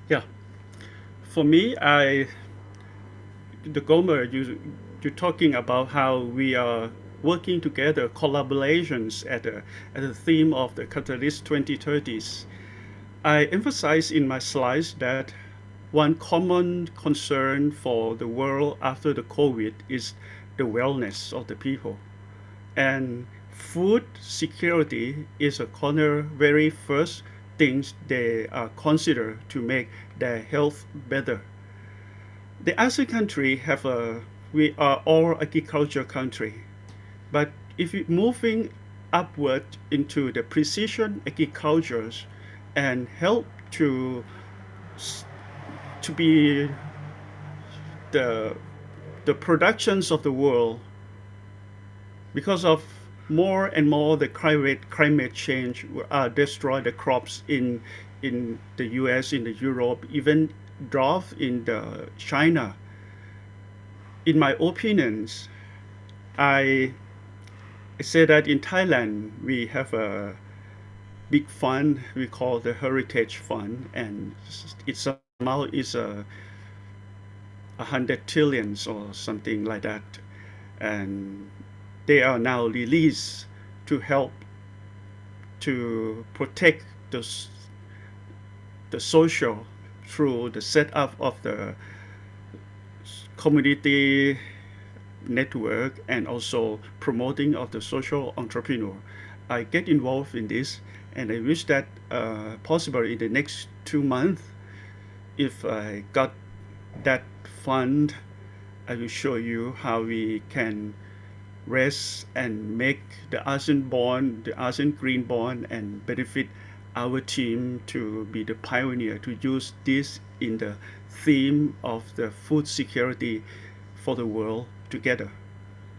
Yeah, for me, the Gomer, you're talking about how we are working together, collaborations at the theme of the Catalyst 2030s. I emphasize in my slides that one common concern for the world after the COVID is the wellness of the people. And food security is a corner very first things they consider to make their health better. The ASEAN country have a we are all agriculture country, but if you moving upward into the precision agricultures and help to be the the productions of the world because of more and more the climate change destroy the crops in the US, in the Europe, even drought in the China. In my opinions, I say that in Thailand we have a big fund we call the Heritage Fund, and its amount is 100 trillions or something like that, and they are now released to help to protect the social through the setup of the community network and also promoting of the social entrepreneur. I get involved in this, and I wish that possible in the next 2 months, if I got that fund, I will show you how we can raise and make the ASEAN bond, the ASEAN green bond, and benefit our team to be the pioneer to use this in the theme of the food security for the world together.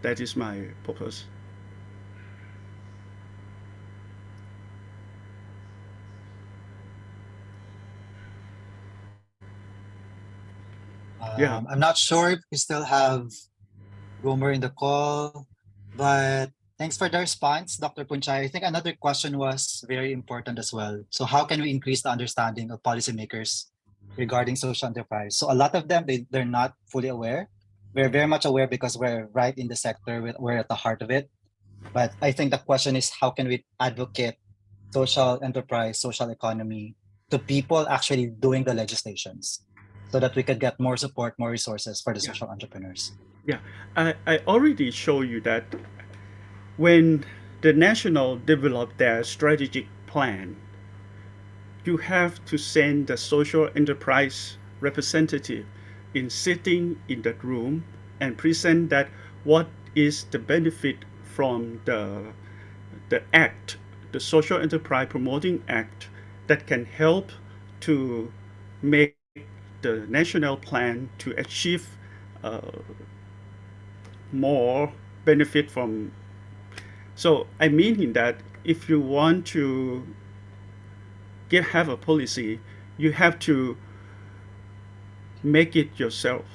That is my purpose. Yeah. I'm not sure if we still have Gomer in the call, but thanks for the response, Dr. Punchay. I think another question was very important as well. So how can we increase the understanding of policymakers regarding social enterprise? So a lot of them, they're not fully aware. We're very much aware because we're right in the sector, we're at the heart of it. But I think the question is how can we advocate social enterprise, social economy to people actually doing the legislations so that we could get more support, more resources for the Yeah. social entrepreneurs. Yeah, I already show you that when the national develop their strategic plan, you have to send the social enterprise representative in sitting in that room and present that what is the benefit from the act, the social enterprise promoting act that can help to make the national plan to achieve uh, more benefit from. So I mean in that if you want to have a policy, you have to make it yourself.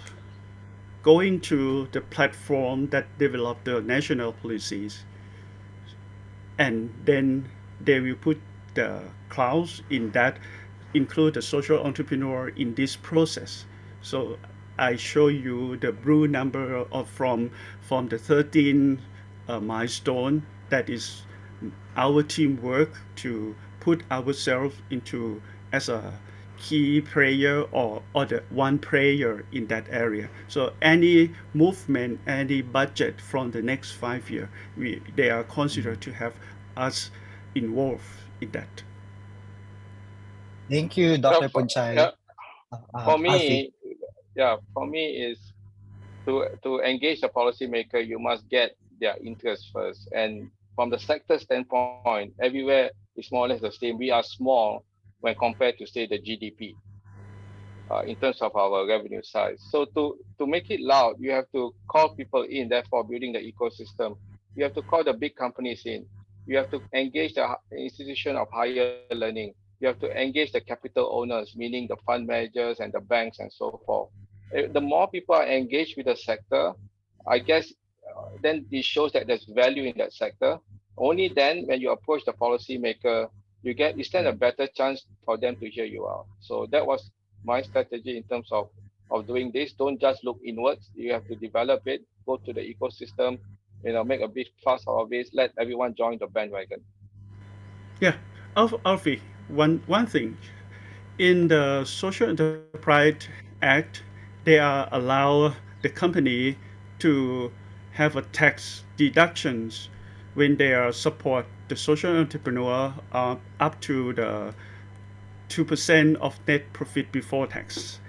Going to the platform that develop the national policies, and then they will put the clause in that include the social entrepreneur in this process. So I show you the blue number of from the 13 milestone that is our teamwork to put ourselves into as a key player or the one player in that area. So any movement, any budget from the next 5 years, they are considered to have us involved in that. Thank you, Yeah, Dr. Punchay. for Alfie. me, yeah, for me is to engage the policymaker, you must get their interest first. And from the sector standpoint, everywhere is more or less the same. We are small when compared to say the GDP in terms of our revenue size. So to make it loud, you have to call people in. Therefore, building the ecosystem, you have to call the big companies in. You have to engage the institution of higher learning. You have to engage the capital owners, meaning the fund managers and the banks and so forth. The more people are engaged with the sector, I guess then it shows that there's value in that sector. Only then, when you approach the policymaker, you stand a better chance for them to hear you out. So that was my strategy in terms of doing this. Don't just look inwards. You have to develop it. Go to the ecosystem. Make a big fuss out of it. Let everyone join the bandwagon. Yeah, Alfie, one thing. In the Social Enterprise Act, they are allow the company to have a tax deductions when they are support the social entrepreneur up to the 2% of net profit before tax.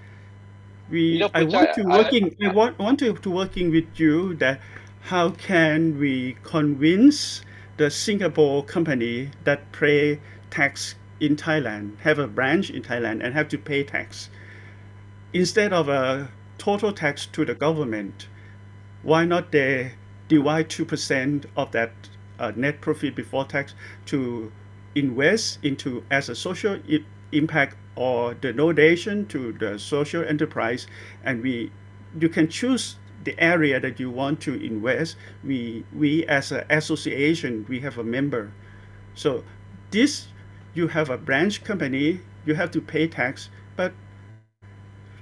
I want Puchai, to working I want to working with you that how can we convince the Singapore company that pay tax in Thailand, have a branch in Thailand and have to pay tax instead of a total tax to the government. Why not they divide 2% of that net profit before tax to invest into as a social impact or the donation to the social enterprise, and you can choose the area that you want to invest. We as an association, we have a member. So this, you have a branch company, you have to pay tax, but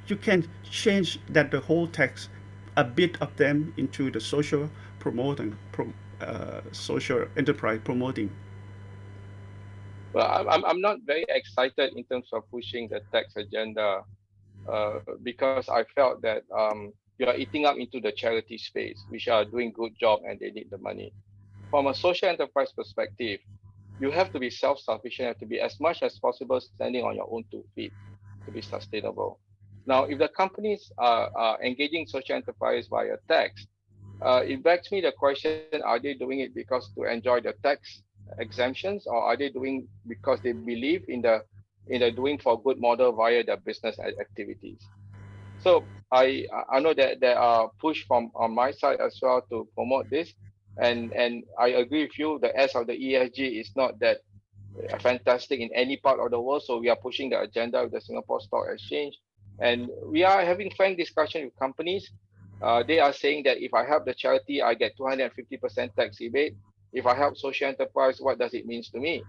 you can change that the whole tax, a bit of them into the social promoting, social enterprise promoting. well, I'm not very excited in terms of pushing the tax agenda because I felt that you are eating up into the charity space, which are doing good job and they need the money. From a social enterprise perspective, you have to be self-sufficient, you have to be as much as possible standing on your own 2 feet to be sustainable. Now, if the companies are engaging social enterprise via tax, it begs me the question: are they doing it because to enjoy the tax exemptions, or are they doing because they believe in the doing for good model via their business activities? So I know that there are push from on my side as well to promote this, and I agree with you. The S of the ESG is not that fantastic in any part of the world. So we are pushing the agenda with the Singapore Stock Exchange, and we are having frank discussion with companies. They are saying that if I help the charity, I get 250% tax rebate. If I help social enterprise, what does it mean to me?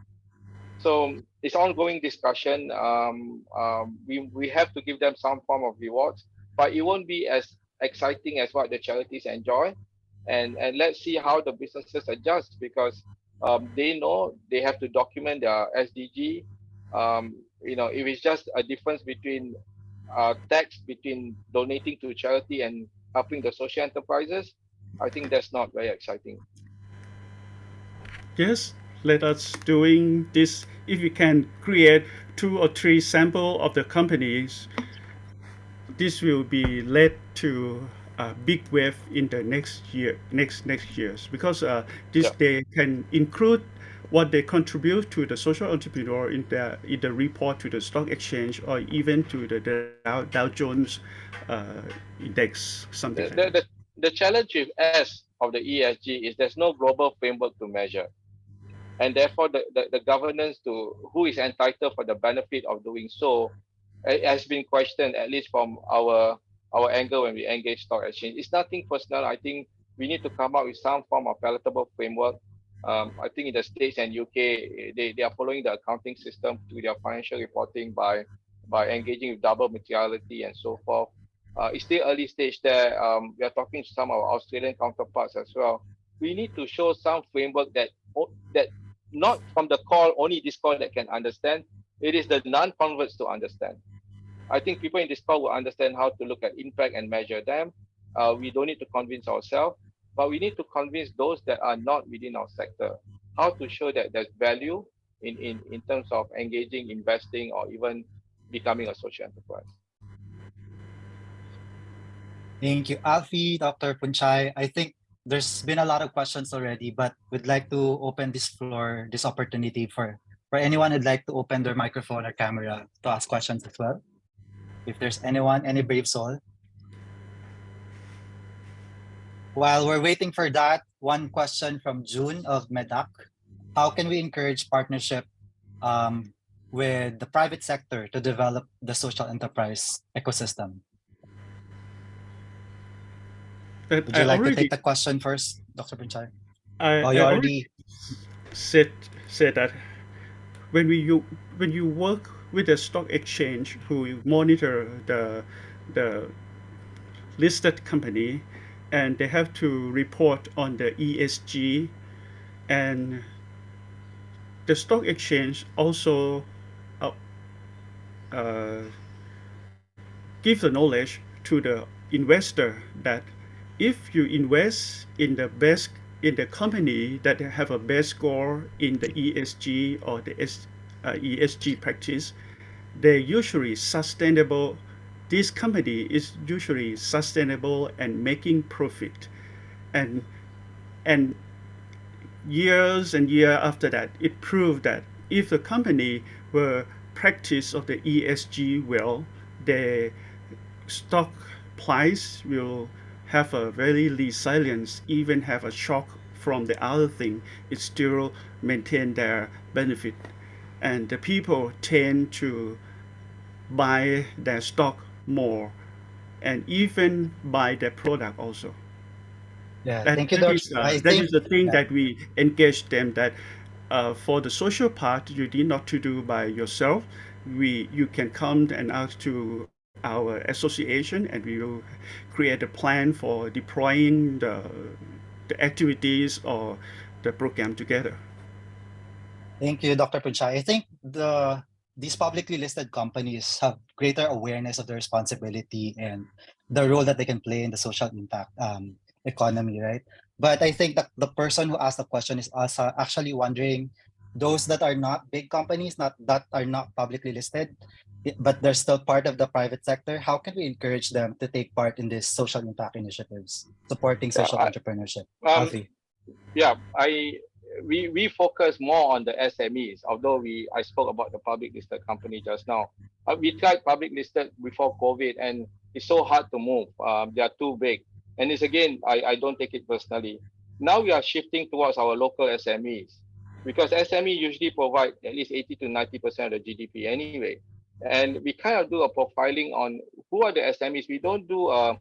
So it's ongoing discussion. We have to give them some form of rewards, but it won't be as exciting as what the charities enjoy. And let's see how the businesses adjust, because they know they have to document their SDG. If it's just a difference between tax between donating to charity and helping the social enterprises, I think that's not very exciting. Yes, let us doing this. If we can create 2 or 3 sample of the companies, this will be led to a big wave in the next years, because this Yeah. they can include what they contribute to the social entrepreneur in the report to the stock exchange or even to the Dow Jones index, something The, like the, that. the, the challenge with S of the ESG is there's no global framework to measure. And therefore the governance to who is entitled for the benefit of doing so has been questioned, at least from our angle when we engage stock exchange. It's nothing personal. I think we need to come up with some form of palatable framework. I think in the States and UK, they are following the accounting system to their financial reporting by engaging with double materiality and so forth. It's still early stage there. We are talking to some of our Australian counterparts as well. We need to show some framework that not from the call, only this call that can understand. It is the non-converts to understand. I think people in this call will understand how to look at impact and measure them. We don't need to convince ourselves, but we need to convince those that are not within our sector how to show that there's value in terms of engaging, investing, or even becoming a social enterprise. Thank you, Alfie, Dr. Punchai. I think there's been a lot of questions already, but we'd like to open this floor, this opportunity for anyone who'd like to open their microphone or camera to ask questions as well. If there's anyone, any brave soul. While we're waiting for that, one question from June of Medak. How can we encourage partnership with the private sector to develop the social enterprise ecosystem? that Would you like to take the question first, Dr. Pinchar? Oh, I you already already. said said that when when you work with the stock exchange who monitor the listed company, and they have to report on the ESG, and the stock exchange also uh, uh, give the knowledge to the investor that if you invest in the best in the company that have a best score in the ESG or the ESG practice, they usually sustainable. This company is usually sustainable and making profit, and and years and year after that, it proved that if the company were practice of the ESG well, the stock price will have a very resilience, even have a shock from the other thing, it still maintain their benefit. And the people tend to buy their stock more and even buy their product also. Yeah, That thank you, Doctor. I that think, is the thing yeah, that we engage them that for the social part you need not to do by yourself. You can come and ask to our association and we will create a plan for deploying the activities or the program together. thank you, Dr. Pinchar. I think these publicly listed companies have greater awareness of their responsibility and the role that they can play in the social impact economy, right? But I think that the person who asked the question is also actually wondering those that are not big companies, not that are not publicly listed, but they're still part of the private sector. How can we encourage them to take part in these social impact initiatives, supporting Yeah, social entrepreneurship? um, Alfie. yeah, we focus more on the SMEs. Although I spoke about the public listed company just now. We tried public listed before COVID, and it's so hard to move. They are too big, and it's again I don't take it personally. Now we are shifting towards our local SMEs because SME usually provide at least 80 to 90% of the GDP anyway, and we kind of do a profiling on who are the SMEs. We don't do a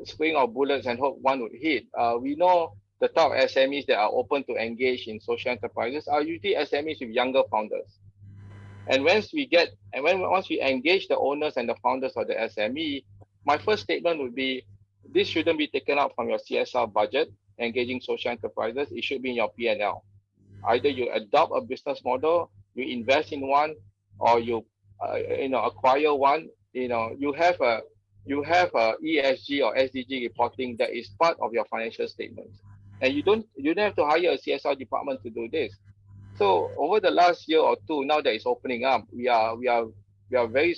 string of bullets and hope one would hit. We know the top SMEs that are open to engage in social enterprises are usually SMEs with younger founders. And once we engage the owners and the founders of the SME, my first statement would be this shouldn't be taken out from your CSR budget, engaging social enterprises. It should be in your P&L. Either you adopt a business model, you invest in one, or acquire one. You have a ESG or SDG reporting that is part of your financial statements, and you don't have to hire a CSR department to do this. So over the last year or two, now that it's opening up, we are very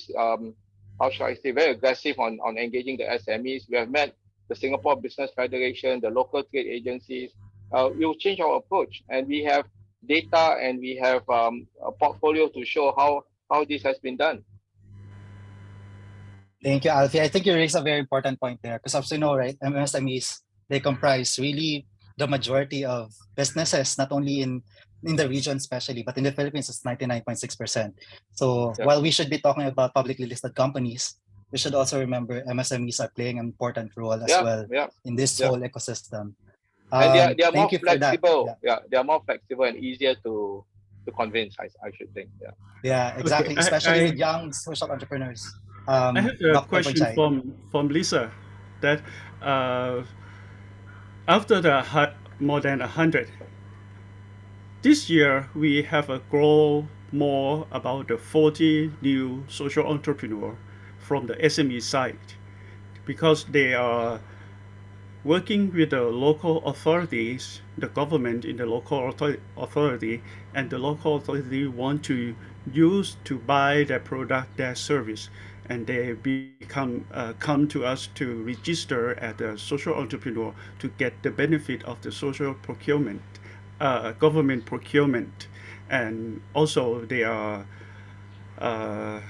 how shall I say, very aggressive on engaging the SMEs. We have met the Singapore Business Federation, the local trade agencies. We'll change our approach, and we have data and we have a portfolio to show how this has been done. Thank you, Alfie. I think you raised a very important point there because as you know, right, MSMEs, they comprise really the majority of businesses, not only in the region especially, but in the Philippines, it's 99.6%. So Yeah. while we should be talking about publicly listed companies, we should also remember MSMEs are playing an important role as Yeah, well yeah, in this yeah. whole ecosystem. And they are more Thank you for that. flexible. Yeah, Yeah, they are more flexible and easier to convince. I should think. Yeah. yeah, Okay, exactly, especially with young social entrepreneurs. I have a Dr. question Panchai. from Lisa that uh, after the more than 100, this year we have a grow more about the 40 new social entrepreneur from the SME side because they are working with the local authorities, the government in the local authority, and the local authority want to use to buy their product, their service, and they come to us to register as a social entrepreneur to get the benefit of the social procurement, government procurement, and also they are uh,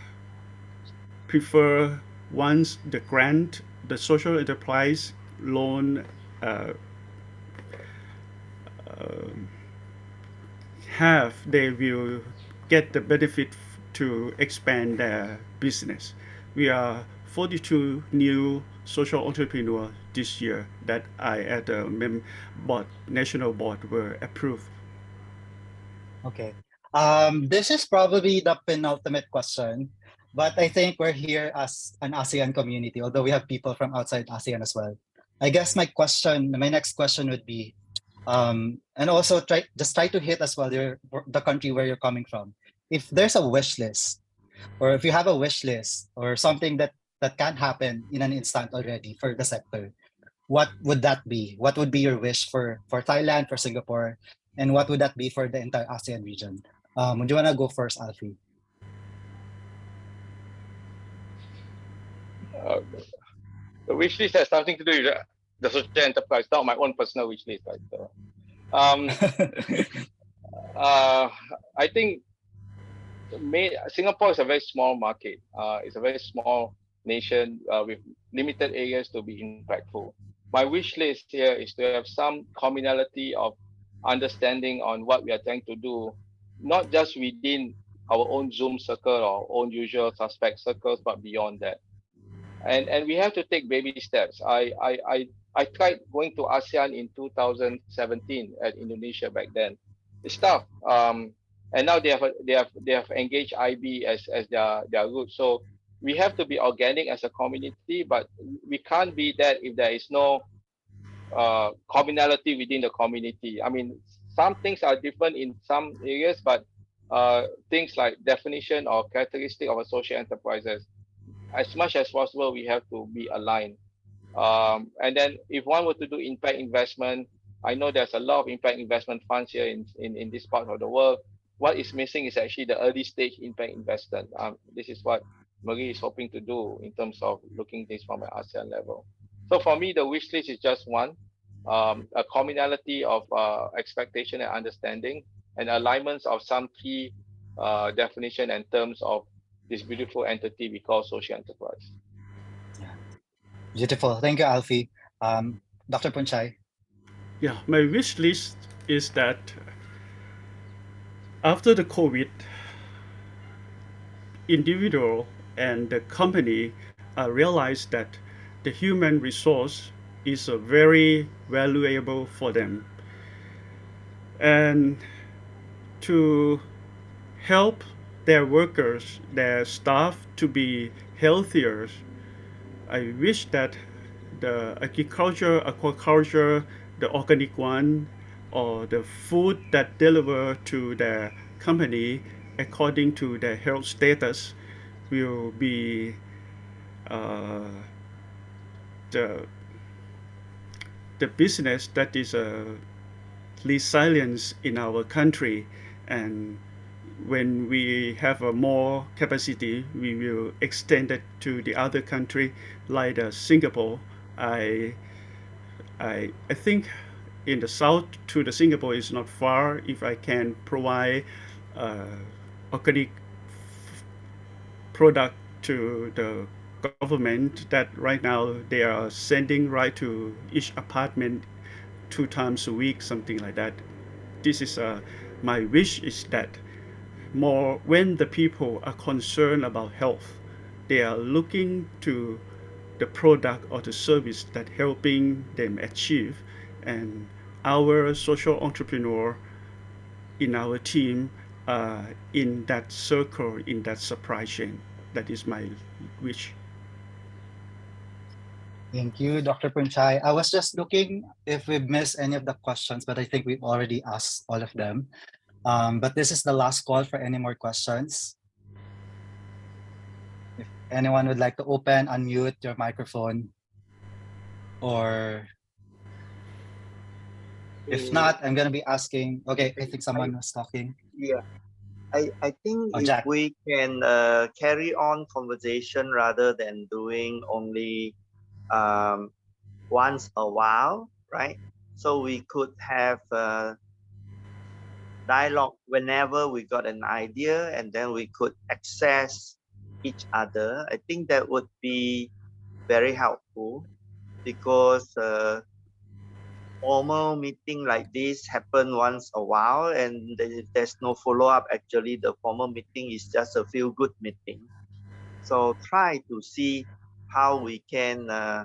prefer once the grant, the social enterprise loan uh, uh, have, they will get the benefit to expand their business. We are 42 new social entrepreneurs this year that I at the board, national board were approved. Okay. This is probably the penultimate question, but I think we're here as an ASEAN community, although we have people from outside ASEAN as well. I guess my next question would be, and also try to hit as well the country where you're coming from. If there's a wish list, or if you have a wish list or something that can happen in an instant already for the sector, what would that be? What would be your wish for Thailand, for Singapore, and what would that be for the entire ASEAN region? Would you want to go first, Alfie? The wish list has something to do with the social enterprise, not my own personal wish list. Right? So, I think Singapore is a very small market. It's a very small nation with limited areas to be impactful. My wish list here is to have some commonality of understanding on what we are trying to do, not just within our own Zoom circle or own usual suspect circles, but beyond that. And we have to take baby steps. I tried going to ASEAN in 2017 at Indonesia back then. It's tough. And now they have engaged IB as their route. So we have to be organic as a community, but we can't be that if there is no commonality within the community. I mean, some things are different in some areas, but things like definition or characteristic of a social enterprises, as much as possible, we have to be aligned. And then if one were to do impact investment, I know there's a lot of impact investment funds here in this part of the world. What is missing is actually the early stage impact investment. This is what Marie is hoping to do in terms of looking this from an ASEAN level. So for me, the wish list is just one, a commonality of expectation and understanding, and alignments of some key definition and terms of this beautiful entity we call social enterprise. Yeah, beautiful. Thank you, Alfie. Dr. Punchai. Yeah, my wish list is that after the COVID, individual and the company realize that the human resource is very valuable for them, and to help their workers, their staff to be healthier. I wish that the agriculture, aquaculture, the organic one, or the food that deliver to the company according to their health status will be the business that is resilient in our country. And when we have a more capacity, we will extend it to the other country, like Singapore. I think in the south to the Singapore is not far. If I can provide organic product to the government, that right now they are sending right to each apartment 2 times a week, something like that. This is my wish is that more when the people are concerned about health, they are looking to the product or the service that helping them achieve. And our social entrepreneur in our team in that circle, in that supply chain. That is my wish. Thank you, Dr. Punchai. I was just looking if we've missed any of the questions, but I think we've already asked all of them. But this is the last call for any more questions. If anyone would like to open, unmute your microphone, or if not, I'm going to be asking. Okay, I think someone was talking. Yeah, I think if Jack. we can carry on conversation rather than doing only once a while, right? So we could have dialogue whenever we got an idea, and then we could access each other. I think that would be very helpful, because formal meeting like this happen once a while, and there's no follow-up. Actually, the formal meeting is just a feel-good meeting. So try to see how we can uh,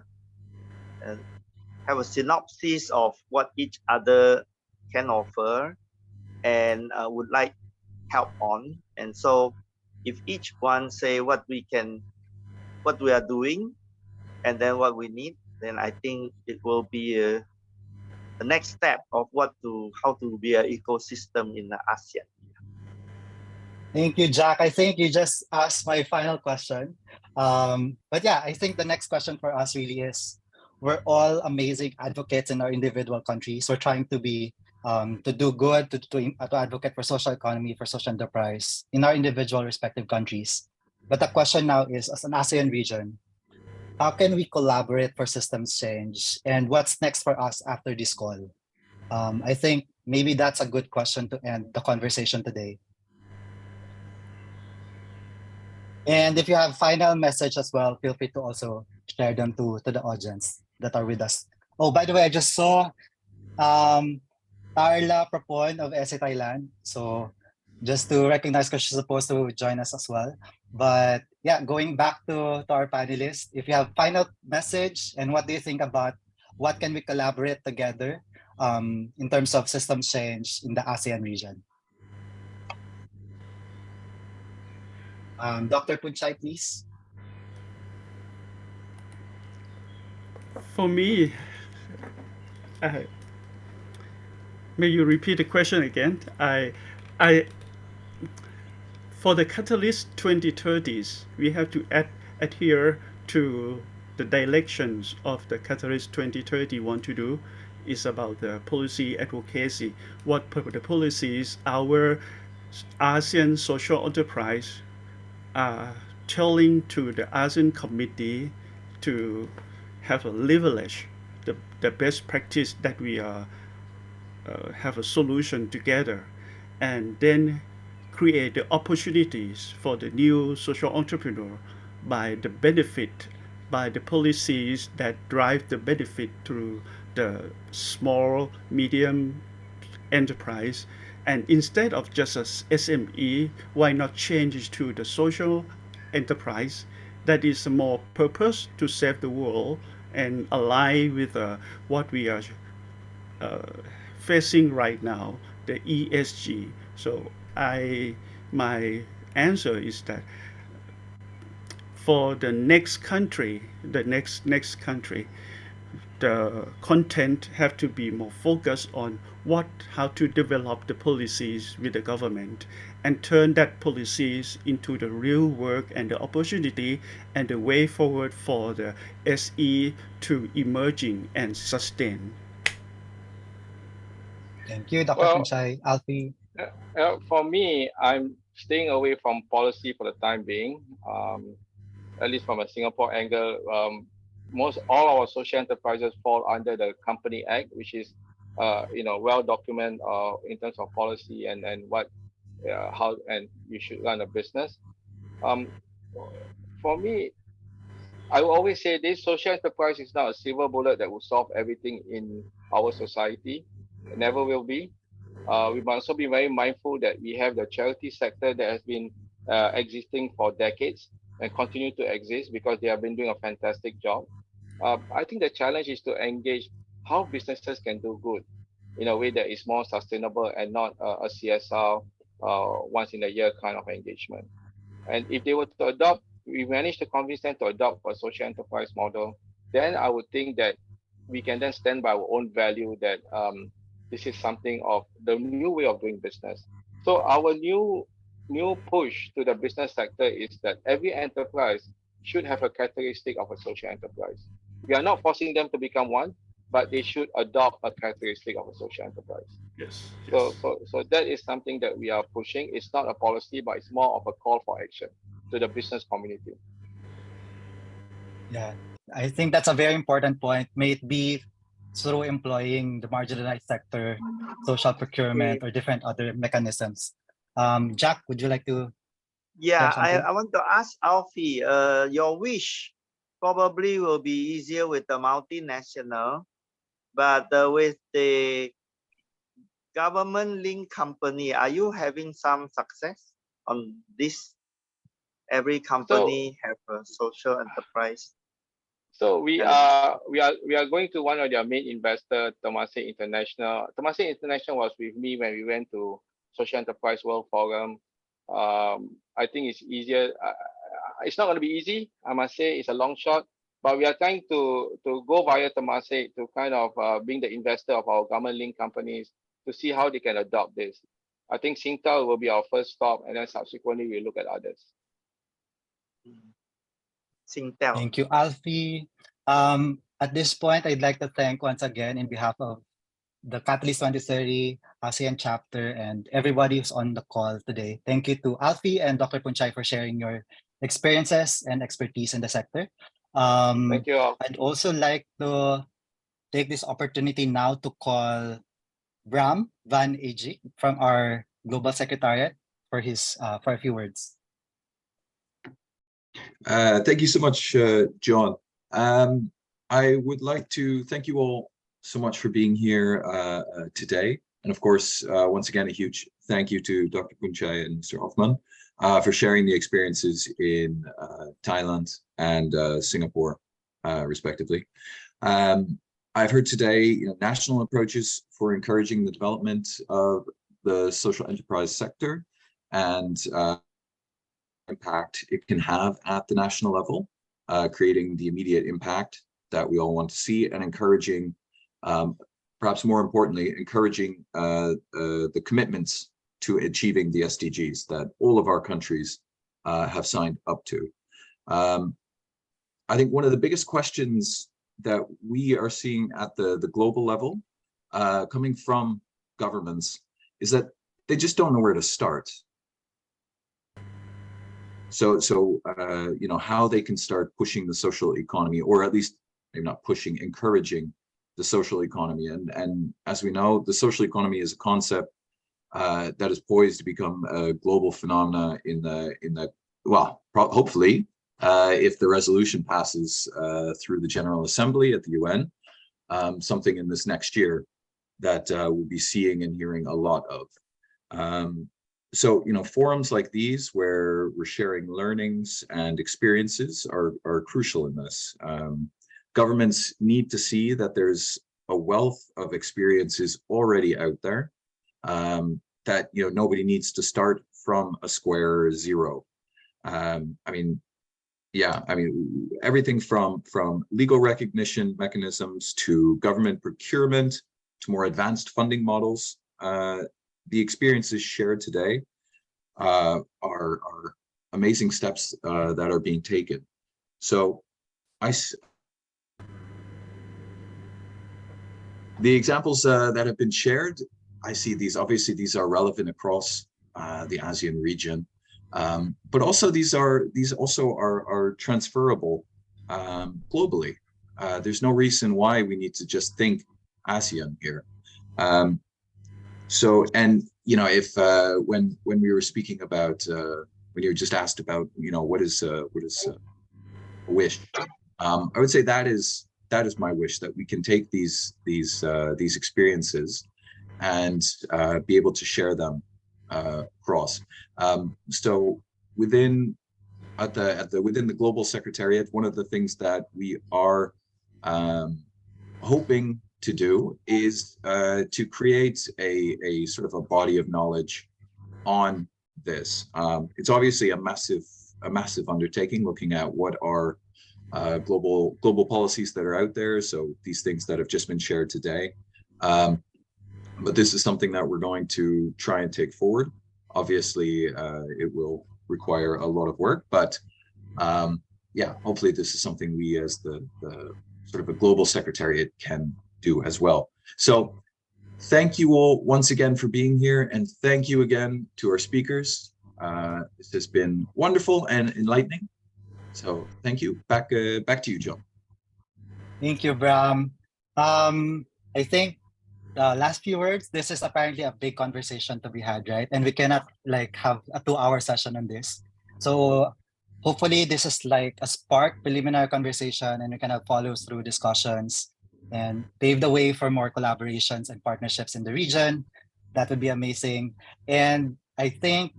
have a synopsis of what each other can offer and would like help on. And so if each one say what we are doing and then what we need, then I think it will be the next step of how to be an ecosystem in the ASEAN. Thank you, Jack. I think you just asked my final question. But yeah, I think the next question for us really is, we're all amazing advocates in our individual countries. We're trying to be to do good, to advocate for social economy, for social enterprise in our individual respective countries. But the question now is, as an ASEAN region, how can we collaborate for systems change? And what's next for us after this call? I think maybe that's a good question to end the conversation today. And if you have final message as well, feel free to also share them to the audience that are with us. Oh, by the way, I just saw Tarla Propon of SA Thailand. So just to recognize, because she's supposed to join us as well. But yeah, going back to our panelists, if you have final message and what do you think about what can we collaborate together in terms of system change in the ASEAN region? Dr. Punchai, please. For me, may you repeat the question again? I, for the Catalyst 2030s, we have to adhere to the directions of the Catalyst 2030 want to do is about the policy advocacy. What the policies our ASEAN social enterprise are telling to the ASEAN committee to have a leverage the best practice that we are have a solution together, and then create the opportunities for the new social entrepreneur by the benefit, by the policies that drive the benefit through the small, medium enterprise. And instead of just as SME, why not change it to the social enterprise that is more purpose to save the world and align with what we are facing right now, the ESG. So my answer is that for the next country, the next country, the content have to be more focused on how to develop the policies with the government and turn that policies into the real work and the opportunity and the way forward for the SE to emerging and sustain. Thank you, Dr. Well, Punchai. Alfie. For me, I'm staying away from policy for the time being. At least from a Singapore angle, most all our social enterprises fall under the Company Act, which is well documented in terms of policy and what how and you should run a business. For me, I will always say this: social enterprise is not a silver bullet that will solve everything in our society. It never will be. We must also be very mindful that we have the charity sector that has been existing for decades and continue to exist because they have been doing a fantastic job. I think the challenge is to engage how businesses can do good in a way that is more sustainable and not a CSR once in a year kind of engagement. And if they were to adopt, we manage to convince them to adopt a social enterprise model, then I would think that we can then stand by our own value that this is something of the new way of doing business. So our new push to the business sector is that every enterprise should have a characteristic of a social enterprise. We are not forcing them to become one, but they should adopt a characteristic of a social enterprise. Yes. So that is something that we are pushing. It's not a policy, but it's more of a call for action to the business community. Yeah, I think that's a very important point. May it be through employing the marginalized sector, social procurement, or different other mechanisms. Jack, would you like to Yeah, share something? I want to ask Alfie, your wish probably will be easier with the multinational, but with the government-linked company, are you having some success on this? Every company have a social enterprise. So we are going to one of their main investor, Temasek International. Temasek International was with me when we went to Social Enterprise World Forum. I think it's easier. It's not going to be easy. I must say it's a long shot, but we are trying to go via Temasek to kind of being the investor of our government-linked companies to see how they can adopt this. I think Singtel will be our first stop, and then subsequently we look at others. Singtel. Thank you, Alfie. At this point, I'd like to thank once again in behalf of the Catalyst 2030 ASEAN chapter and everybody who's on the call today. Thank you to Alfie and Dr. Punchai for sharing your experiences and expertise in the sector. Thank you all. I'd also like to take this opportunity now to call Bram Van Ag from our Global Secretariat for a few words. Thank you so much, John. I would like to thank you all so much for being here today. And of course, once again, a huge thank you to Dr. Punchai and Mr. Hoffman for sharing the experiences in Thailand and Singapore, respectively. I've heard today national approaches for encouraging the development of the social enterprise sector and impact it can have at the national level, creating the immediate impact that we all want to see, and encouraging, perhaps more importantly, encouraging the commitments to achieving the SDGs that all of our countries have signed up to. I think one of the biggest questions that we are seeing at the global level coming from governments is that they just don't know where to start. So how they can start pushing the social economy, or at least maybe not pushing, encouraging the social economy. And as we know, the social economy is a concept that is poised to become a global phenomena hopefully, if the resolution passes through the General Assembly at the UN, something in this next year that we'll be seeing and hearing a lot of. So, forums like these where we're sharing learnings and experiences are crucial in this. Governments need to see that there's a wealth of experiences already out there, that nobody needs to start from a square zero. Everything from legal recognition mechanisms to government procurement to more advanced funding models. The experiences shared today are amazing steps that are being taken. So the examples that have been shared, I see these, obviously these are relevant across the ASEAN region, but also these also are transferable globally. There's no reason why we need to just think ASEAN here. If when we were speaking about when you were just asked about what is a wish, I would say that is my wish, that we can take these experiences and be able to share them across. So within the Global Secretariat, one of the things that we are hoping to do is to create a sort of a body of knowledge on this. It's obviously a massive undertaking, looking at what are global policies that are out there. So these things that have just been shared today. But this is something that we're going to try and take forward. Obviously, it will require a lot of work, but hopefully this is something we as the sort of a Global Secretariat can do as well. So thank you all once again for being here, and thank you again to our speakers. This has been wonderful and enlightening. So thank you. Back to you, John. Thank you, Bram. I think last few words, this is apparently a big conversation to be had, right? And we cannot have a 2-hour session on this. So hopefully this is like a spark, preliminary conversation, and we can have follows through discussions and pave the way for more collaborations and partnerships in the region. That would be amazing. And I think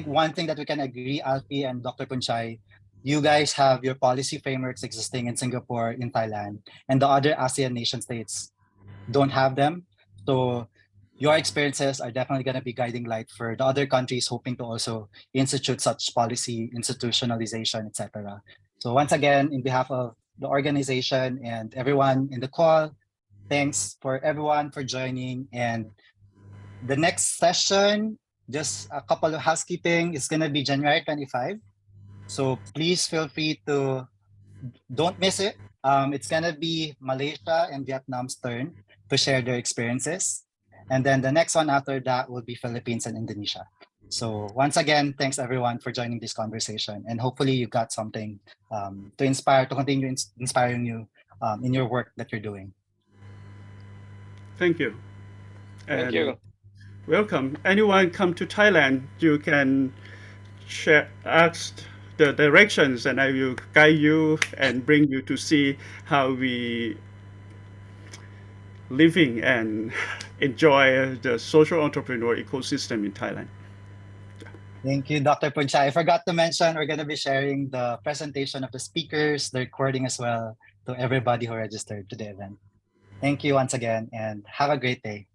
one thing that we can agree, Alfie and Dr. Punchai, you guys have your policy frameworks existing in Singapore, in Thailand, and the other ASEAN nation states don't have them. So your experiences are definitely going to be guiding light for the other countries hoping to also institute such policy, institutionalization, etc. So once again, in behalf of the organization and everyone in the call, thanks for everyone for joining. And the next session, just a couple of housekeeping, is going to be January 25. So please feel free to, don't miss it. It's going to be Malaysia and Vietnam's turn to share their experiences. And then the next one after that will be Philippines and Indonesia. So once again, thanks everyone for joining this conversation. And hopefully you got something to inspire, to continue inspiring you in your work that you're doing. Thank you. Thank you. Welcome. Anyone come to Thailand, you can ask the directions and I will guide you and bring you to see how we living and enjoy the social entrepreneur ecosystem in Thailand. Thank you, Dr. Puncha. I forgot to mention, we're going to be sharing the presentation of the speakers, the recording as well, to everybody who registered to the event. Thank you once again and have a great day.